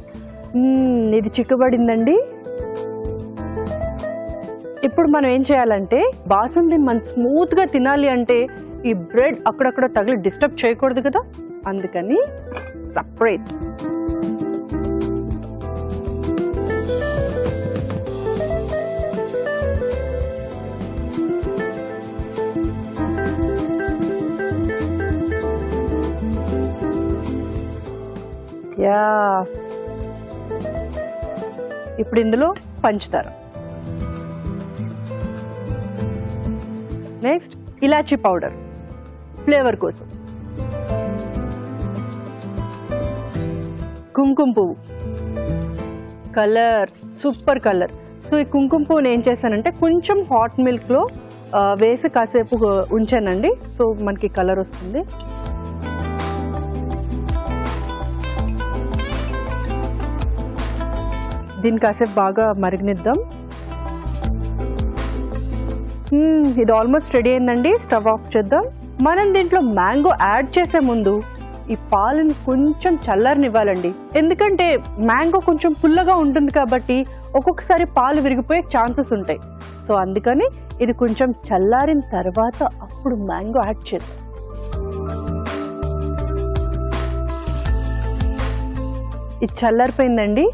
ఇది చిక్కబడిందండి. ఇప్పుడు మనం ఏం చేయాలంటే, బాసుంది మనం స్మూత్గా తినాలి అంటే ఈ బ్రెడ్ అక్కడక్కడ తగిలి డిస్టర్బ్ చేయకూడదు కదా, అందుకని సపరేట్. యా ఇప్పుడు ఇందులో పంచదార, నెక్స్ట్ ఇలాచీ పౌడర్ ఫ్లేవర్ కోసం, కుంకుమ పువ్వు కలర్, సూపర్ కలర్. సో ఈ కుంకుమ పువ్వుని ఏం చేశానంటే కొంచెం హాట్ మిల్క్లో వేసి కాసేపు ఉంచానండి. సో మనకి కలర్ వస్తుంది. దీన్ని కాసేపు బాగా మరిగనిద్దాం. ఇది ఆల్మోస్ట్ రెడీ అయిందండి. స్టవ్ ఆఫ్ చేద్దాం. మనం దీంట్లో మ్యాంగో యాడ్ చేసే ముందు ఈ పాలను కొంచెం చల్లారనివ్వాలండి. ఎందుకంటే మ్యాంగో కొంచెం పుల్లగా ఉంటుంది కాబట్టి ఒక్కొక్కసారి పాలు విరిగిపోయే ఛాన్సెస్ ఉంటాయి. సో అందుకని ఇది కొంచెం చల్లారిన తర్వాత అప్పుడు మ్యాంగో యాడ్ చేద్దాం. ఇది చల్లారిపోయిందండి.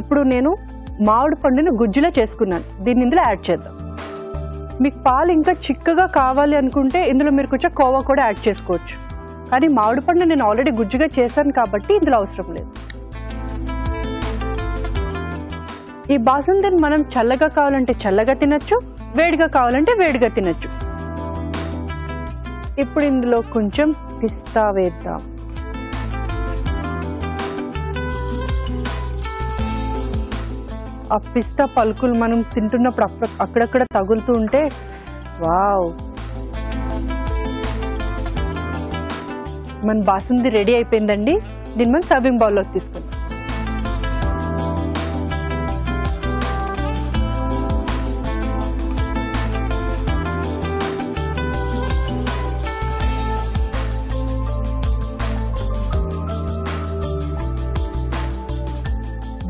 ఇప్పుడు నేను మామిడి పండుని గుజ్జులా చేసుకున్నాను, దీన్ని ఇందులో యాడ్ చేద్దాం. మీకు పాలు ఇంకా చిక్కగా కావాలి అనుకుంటే ఇందులో మీరు కొంచెం కోవా కూడా యాడ్ చేసుకోవచ్చు. కానీ మామిడి పండు నేను ఆల్రెడీ గుజ్జుగా చేశాను కాబట్టి ఇందులో అవసరం లేదు. ఈ బాసుందిని మనం చల్లగా కావాలంటే చల్లగా తినచ్చు, వేడిగా కావాలంటే వేడిగా తినచ్చు. ఇప్పుడు ఇందులో కొంచెం పిస్తా వేద్దాం. ఆ పిస్తా పలుకులు మనం తింటున్నప్పుడు అక్కడక్కడ తగులుతూ ఉంటే వావ్, మన బాసుంది రెడీ అయిపోయిందండి. దీన్ని మనం సర్వింగ్ బౌల్లోకి తీసుకుందాం.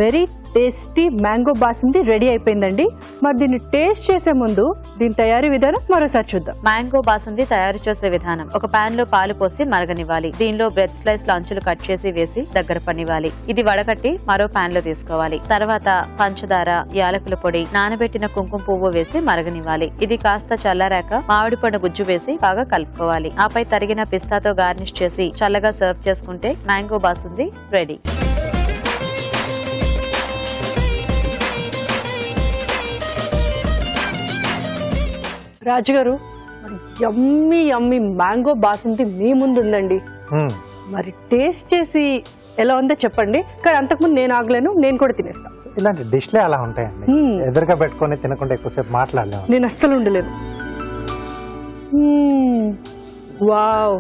Very tasty mango basundi ready అయిపోయిందండి. మరి దీన్ని టేస్ట్ చేసే ముందు దీని తయారీ విధానం మరోసారి చూద్దాం. మ్యాంగో బాసుంది తయారు చేసే విధానం. ఒక పాన్ లో పాలు పోసి మరగనివ్వాలి. దీనిలో బ్రెడ్ స్లైస్ అంచులు కట్ చేసి వేసి దగ్గర పనివ్వాలి. ఇది వడకట్టి మరో పాన్ లో తీసుకోవాలి. తర్వాత పంచదార, యాలకుల పొడి, నానబెట్టిన కుంకుమ పువ్వు వేసి మరగనివ్వాలి. ఇది కాస్త చల్లారాక మామిడి పండు గుజ్జు వేసి బాగా కలుపుకోవాలి. ఆపై తరిగిన పిస్తాతో గార్నిష్ చేసి చల్లగా సర్వ్ చేసుకుంటే మ్యాంగో బాసుంది రెడీ. రాజుగారు, యమ్మీ యమ్మీ మ్యాంగో బాసుంది మీ ముందు ఉందండి. మరి టేస్ట్ చేసి ఎలా ఉందో చెప్పండి. కానీ అంతకుముందు నేను ఆగలేను, నేను కూడా తినేస్తాను. ఇలాంటి డిష్లే అలా ఉంటాయండి. ఎదురుగా పెట్టుకొని తినకుండా ఎక్కువసేపు మాట్లాడలేము. నేను అస్సలు ఉండలేను. వావ్,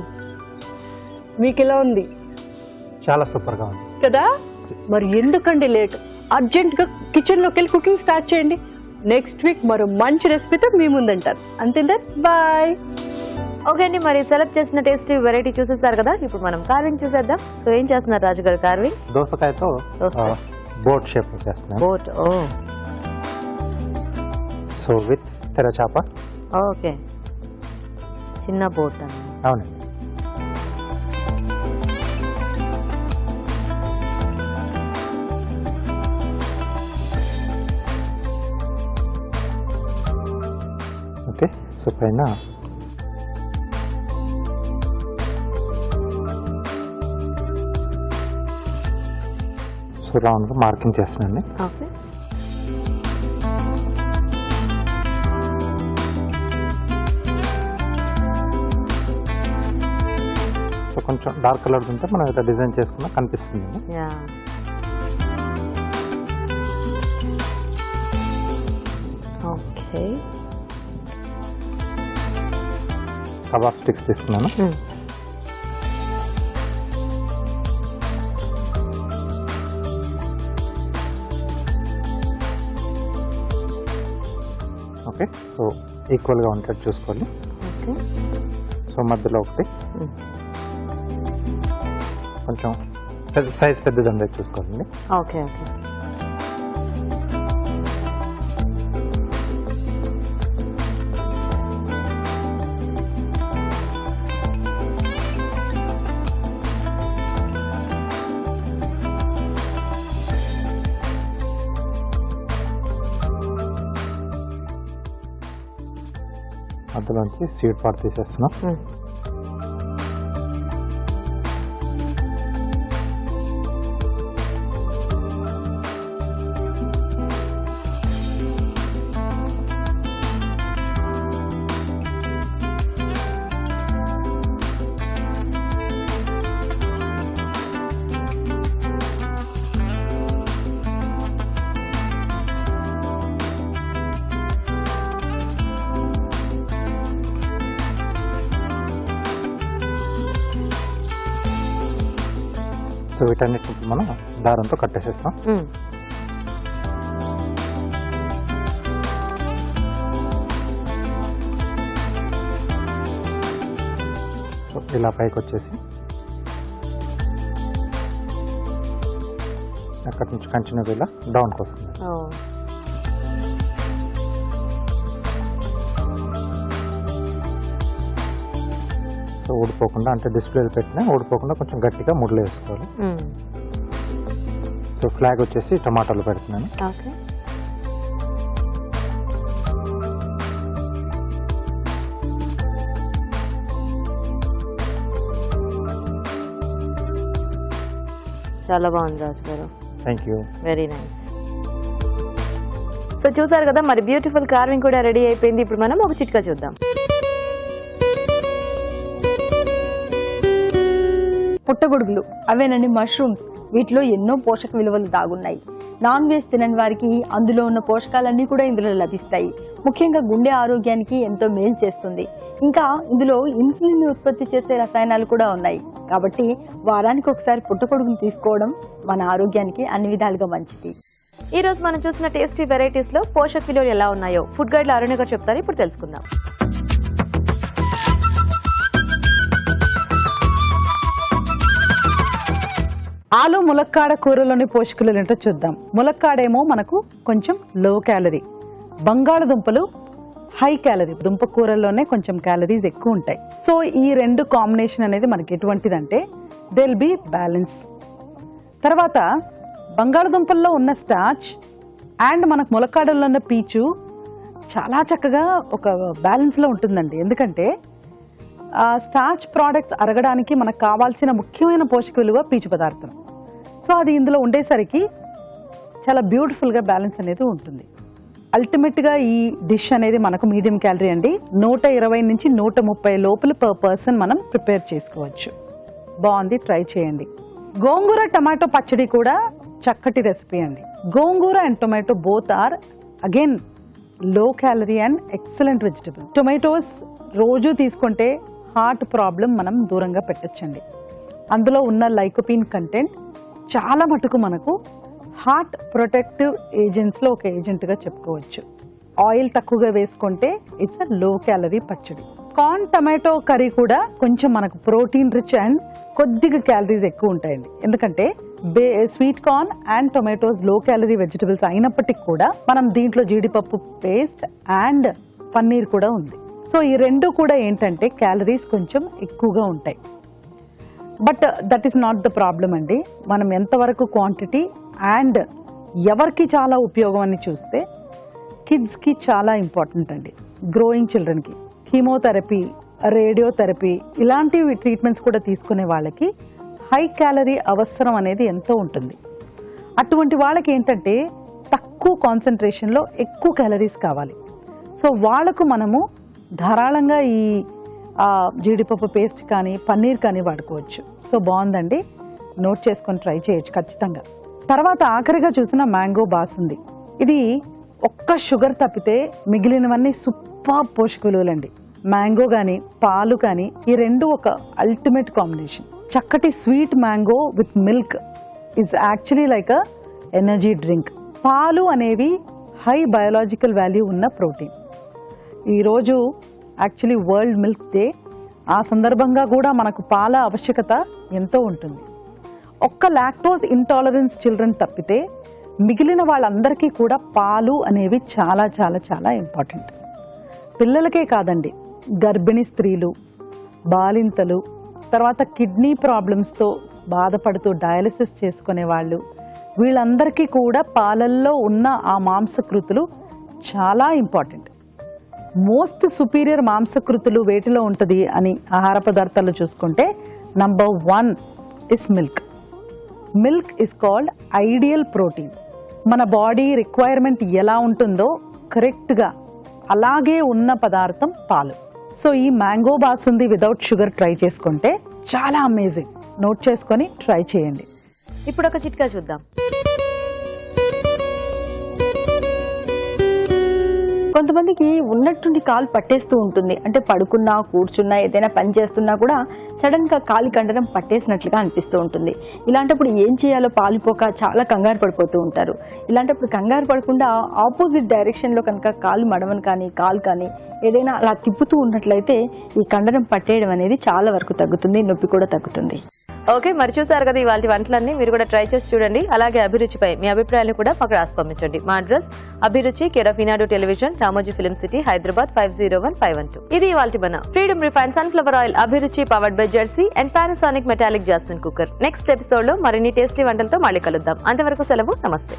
మీకు ఎలా ఉంది? చాలా సూపర్ గా ఉంది కదా. మరి ఎందుకండి లేట్, అర్జెంట్ గా కిచెన్ లోకి వెళ్ళి కుకింగ్ స్టార్ట్ చేయండి. నెక్స్ట్ వీక్ మరో మంచి రెసిపీతో మీ ముందంటారు. అంతే, బాయ్. ఓకే అండి, మరి సెలెక్ట్ చేసిన టేస్టీ వెరైటీ చూసేసారు కదా. ఇప్పుడు మనం కార్వింగ్ చూసేద్దాం. సో ఏం చేస్తున్నారు రాజు గారు? కార్వింగ్ దోసకాయతో బోట్ షేప్ చేస్తున్నాం. బోట్, సో విత్ తెరచాప. ఓకే, చిన్న బోట్ అండి. అవునండి. ఓకే, సో పైన సో రౌండ్గా మార్కింగ్ చేస్తున్నాండి. ఓకే, సో కొంచెం డార్క్ కలర్ ఉంటే మనం ఇట్లా డిజైన్ చేసుకున్నా కనిపిస్తుంది. ఓకే, కబాబ్ స్టిక్స్ తీసుకున్నాను. ఓకే, సో ఈక్వల్గా ఉండేది చూసుకోవాలి. ఓకే, సో మధ్యలో ఒకటి కొంచెం పెద్ద సైజ్ పెద్దది ఉండేది చూసుకోవాలండి. Okay, okay. మధ్యలోంచి సీడ్ పార్ట్ తీసేస్తున్నాం. సో వీటన్నిటిని మనం దారంతో కట్టేసేస్తాం. సో ఇలా పైకి వచ్చేసి అక్కడి నుంచి కంటిన్యూగా ఇలా డౌన్కి వస్తుంది. సో ఊడిపోకుండా, అంటే డిస్ప్లేలో పెట్టినా ఊడిపోకుండా కొంచెం గట్టిగా ముడ్లు వేసుకోవాలి. సో ఫ్లాగ్ వచ్చేసి టమాటాలు పెడుతున్నాను. ఓకే, చాలా బాగుంది రాజు గారు. Thank you. Very nice. So చూసారు కదా, మరి బ్యూటిఫుల్ కార్వింగ్ కూడా రెడీ అయిపోయింది. ఇప్పుడు మనం ఒక చిట్కా చూద్దాం. పుట్టగొడుగులు, అవేనండి మష్రూమ్స్. వీటిలో ఎన్నో పోషక విలువలు దాగున్నాయి. నాన్ వెజ్ తినని వారికి అందులో ఉన్న పోషకాలన్నీ కూడా ఇందులో లభిస్తాయి. ముఖ్యంగా గుండె ఆరోగ్యానికి ఎంతో మేలు చేస్తుంది. ఇంకా ఇందులో ఇన్సులిన్ ఉత్పత్తి చేసే రసాయనాలు కూడా ఉన్నాయి. కాబట్టి వారానికి ఒకసారి పుట్టగొడుగులు తీసుకోవడం మన ఆరోగ్యానికి అన్ని విధాలుగా మంచిది. ఈ రోజు మనం చూసిన టేస్టీ వెరైటీస్ లో పోషక విలువలు ఎలా ఉన్నాయో ఫుడ్ గైడ్ లో అరుణ గారు చెప్తారు. ఇప్పుడు తెలుసుకుందాం. ఆలు ములక్కాడ కూరలోని పోషకులు ఏంటో చూద్దాం. ములక్కాడేమో మనకు కొంచెం లో క్యాలరీ, బంగాళదుంపలు హై క్యాలరీ. దుంప కూరల్లోనే కొంచెం క్యాలరీస్ ఎక్కువ ఉంటాయి. సో ఈ రెండు కాంబినేషన్ అనేది మనకి ఎటువంటిదంటే దే విల్ బి బ్యాలెన్స్. తర్వాత బంగాళదుంపల్లో ఉన్న స్టార్చ్ అండ్ మనకు ములక్కాడల్లో ఉన్న పీచు చాలా చక్కగా ఒక బ్యాలెన్స్లో ఉంటుందండి. ఎందుకంటే స్టార్చ్ ప్రోడక్ట్స్ అరగడానికి మనకు కావాల్సిన ముఖ్యమైన పోషక విలువ పీచు పదార్థం. సో అది ఇందులో ఉండేసరికి చాలా బ్యూటిఫుల్గా బ్యాలెన్స్ అనేది ఉంటుంది. అల్టిమేట్గా ఈ డిష్ అనేది మనకు మీడియం క్యాలరీ అండి. 120 నుంచి 130 లోపల పర్ పర్సన్ మనం ప్రిపేర్ చేసుకోవచ్చు. బాగుంది, ట్రై చేయండి. గోంగూర టమాటో పచ్చడి కూడా చక్కటి రెసిపీ అండి. Gongura and tomato both are again low calorie and excellent vegetable. Tomatoes రోజు తీసుకుంటే హార్ట్ ప్రాబ్లం మనం దూరంగా పెట్టచ్చండి. అందులో ఉన్న లైకోపిన్ కంటెంట్ చాలా మటుకు మనకు హార్ట్ ప్రొటెక్టివ్ ఏజెంట్స్లో ఒక ఏజెంట్గా చెప్పుకోవచ్చు. ఆయిల్ తక్కువగా వేసుకుంటే ఇట్స్ అ లో క్యాలరీ పచ్చడి. కార్న్ టమాటో కర్రీ కూడా కొంచెం మనకు ప్రోటీన్ రిచ్ అండ్ కొద్దిగా క్యాలరీస్ ఎక్కువ ఉంటాయండి. ఎందుకంటే sweet corn and tomatoes low calorie vegetables అయినప్పటికీ కూడా మనం దీంట్లో జీడిపప్పు పేస్ట్ అండ్ పన్నీర్ కూడా ఉంది. సో ఈ రెండు కూడా ఏంటంటే క్యాలరీస్ కొంచెం ఎక్కువగా ఉంటాయి. But that is not the problem అండి. మనం ఎంతవరకు క్వాంటిటీ అండ్ ఎవరికి చాలా ఉపయోగం అని చూస్తే కిడ్స్కి చాలా ఇంపార్టెంట్ అండి. గ్రోయింగ్ చిల్డ్రన్కి కీమోథెరపీ, రేడియోథెరపీ ఇలాంటివి ట్రీట్మెంట్స్ కూడా తీసుకునే వాళ్ళకి హై క్యాలరీ అవసరం అనేది ఎంతో ఉంటుంది. అటువంటి వాళ్ళకి ఏంటంటే తక్కువ కాన్సన్ట్రేషన్లో ఎక్కువ క్యాలరీస్ కావాలి. సో వాళ్ళకు మనము ధారాళంగా ఈ జీడిపప్పు పేస్ట్ కానీ పన్నీర్ కానీ వాడుకోవచ్చు. సో బాగుందండి, నోట్ చేసుకొని ట్రై చేయొచ్చు ఖచ్చితంగా. తర్వాత ఆఖరిగా చూసిన మ్యాంగో బాసుంది. ఇది ఒక్క షుగర్ తప్పితే మిగిలినవన్నీ సూపర్ పోషక విలువలండి. మ్యాంగో కానీ పాలు కానీ ఈ రెండు ఒక అల్టిమేట్ కాంబినేషన్. చక్కటి sweet mango with milk is actually like a energy drink. పాలు అనేవి హై బయోలాజికల్ వాల్యూ ఉన్న ప్రోటీన్. ఈరోజు యాక్చువల్లీ వరల్డ్ మిల్క్ డే. ఆ సందర్భంగా కూడా మనకు పాల ఆవశ్యకత ఎంతో ఉంటుంది. ఒక్క లాక్టోజ్ ఇంటాలరెన్స్ చిల్డ్రన్ తప్పితే మిగిలిన వాళ్ళందరికీ కూడా పాలు అనేవి చాలా చాలా చాలా ఇంపార్టెంట్. పిల్లలకే కాదండి, గర్భిణీ స్త్రీలు, బాలింతలు, తర్వాత కిడ్నీ ప్రాబ్లమ్స్తో బాధపడుతూ డయాలిసిస్ చేసుకునే వాళ్ళు, వీళ్ళందరికీ కూడా పాలల్లో ఉన్న ఆ మాంసకృతులు చాలా ఇంపార్టెంట్. మోస్ట్ సుపీరియర్ మాంసకృతులు వేటిలో ఉంటుంది అని ఆహార పదార్థాలు చూసుకుంటే number 1 is milk. Milk is called ideal protein. మన బాడీ రిక్వైర్మెంట్ ఎలా ఉంటుందో కరెక్ట్గా అలాగే ఉన్న పదార్థం పాలు. సో ఈ mango basundi without sugar try చేసుకుంటే చాలా అమేజింగ్. నోట్ చేసుకొని ట్రై చేయండి. ఇప్పుడు ఒక చిట్కా చూద్దాం. కొంతమందికి ఉన్నట్టుండి కాలు పట్టేస్తూ ఉంటుంది. అంటే పడుకున్నా, కూర్చున్నా, ఏదైనా పని చేస్తున్నా కూడా సడన్ గా కాలు కండరం పట్టేసినట్లుగా అనిపిస్తూ ఉంటుంది. ఇలాంటప్పుడు ఏం చేయాలో పాలుపోక చాలా కంగారు పడిపోతూ ఉంటారు. ఇలాంటప్పుడు కంగారు పడకుండా ఆపోజిట్ డైరెక్షన్ లో కనుక కాలు మడమను కానీ కాలు కానీ ఏదైనా అలా తిప్పుతూ ఉన్నట్లయితే ఈ కండరం పట్టేయడం అనేది చాలా వరకు తగ్గుతుంది, నొప్పి కూడా తగ్గుతుంది. ఓకే, మరి చూసారు కదా ఇవాళ వంటలన్నీ. మీరు కూడా ట్రై చేసి చూడండి. అలాగే అభిరుచిపై మీ అభిప్రాయాలు కూడా మాకు రాసి పంపించండి. మా అడ్రస్ అభిరుచి, care of Eenadu television, Ramoji film city, Hyderabad 501512. ఇది ఇవాల్టి మన ఫ్రీడమ్ రిఫైన్ సన్ఫ్లవర్ ఆయిల్ అభిరుచి powered by Jersey and Panasonic metallic jasmine cooker. Next episode లో మరిన్ని టేస్టీ వంటలతో మళ్ళీ కలుద్దాం. అంతవరకు సెలవు, నమస్తే.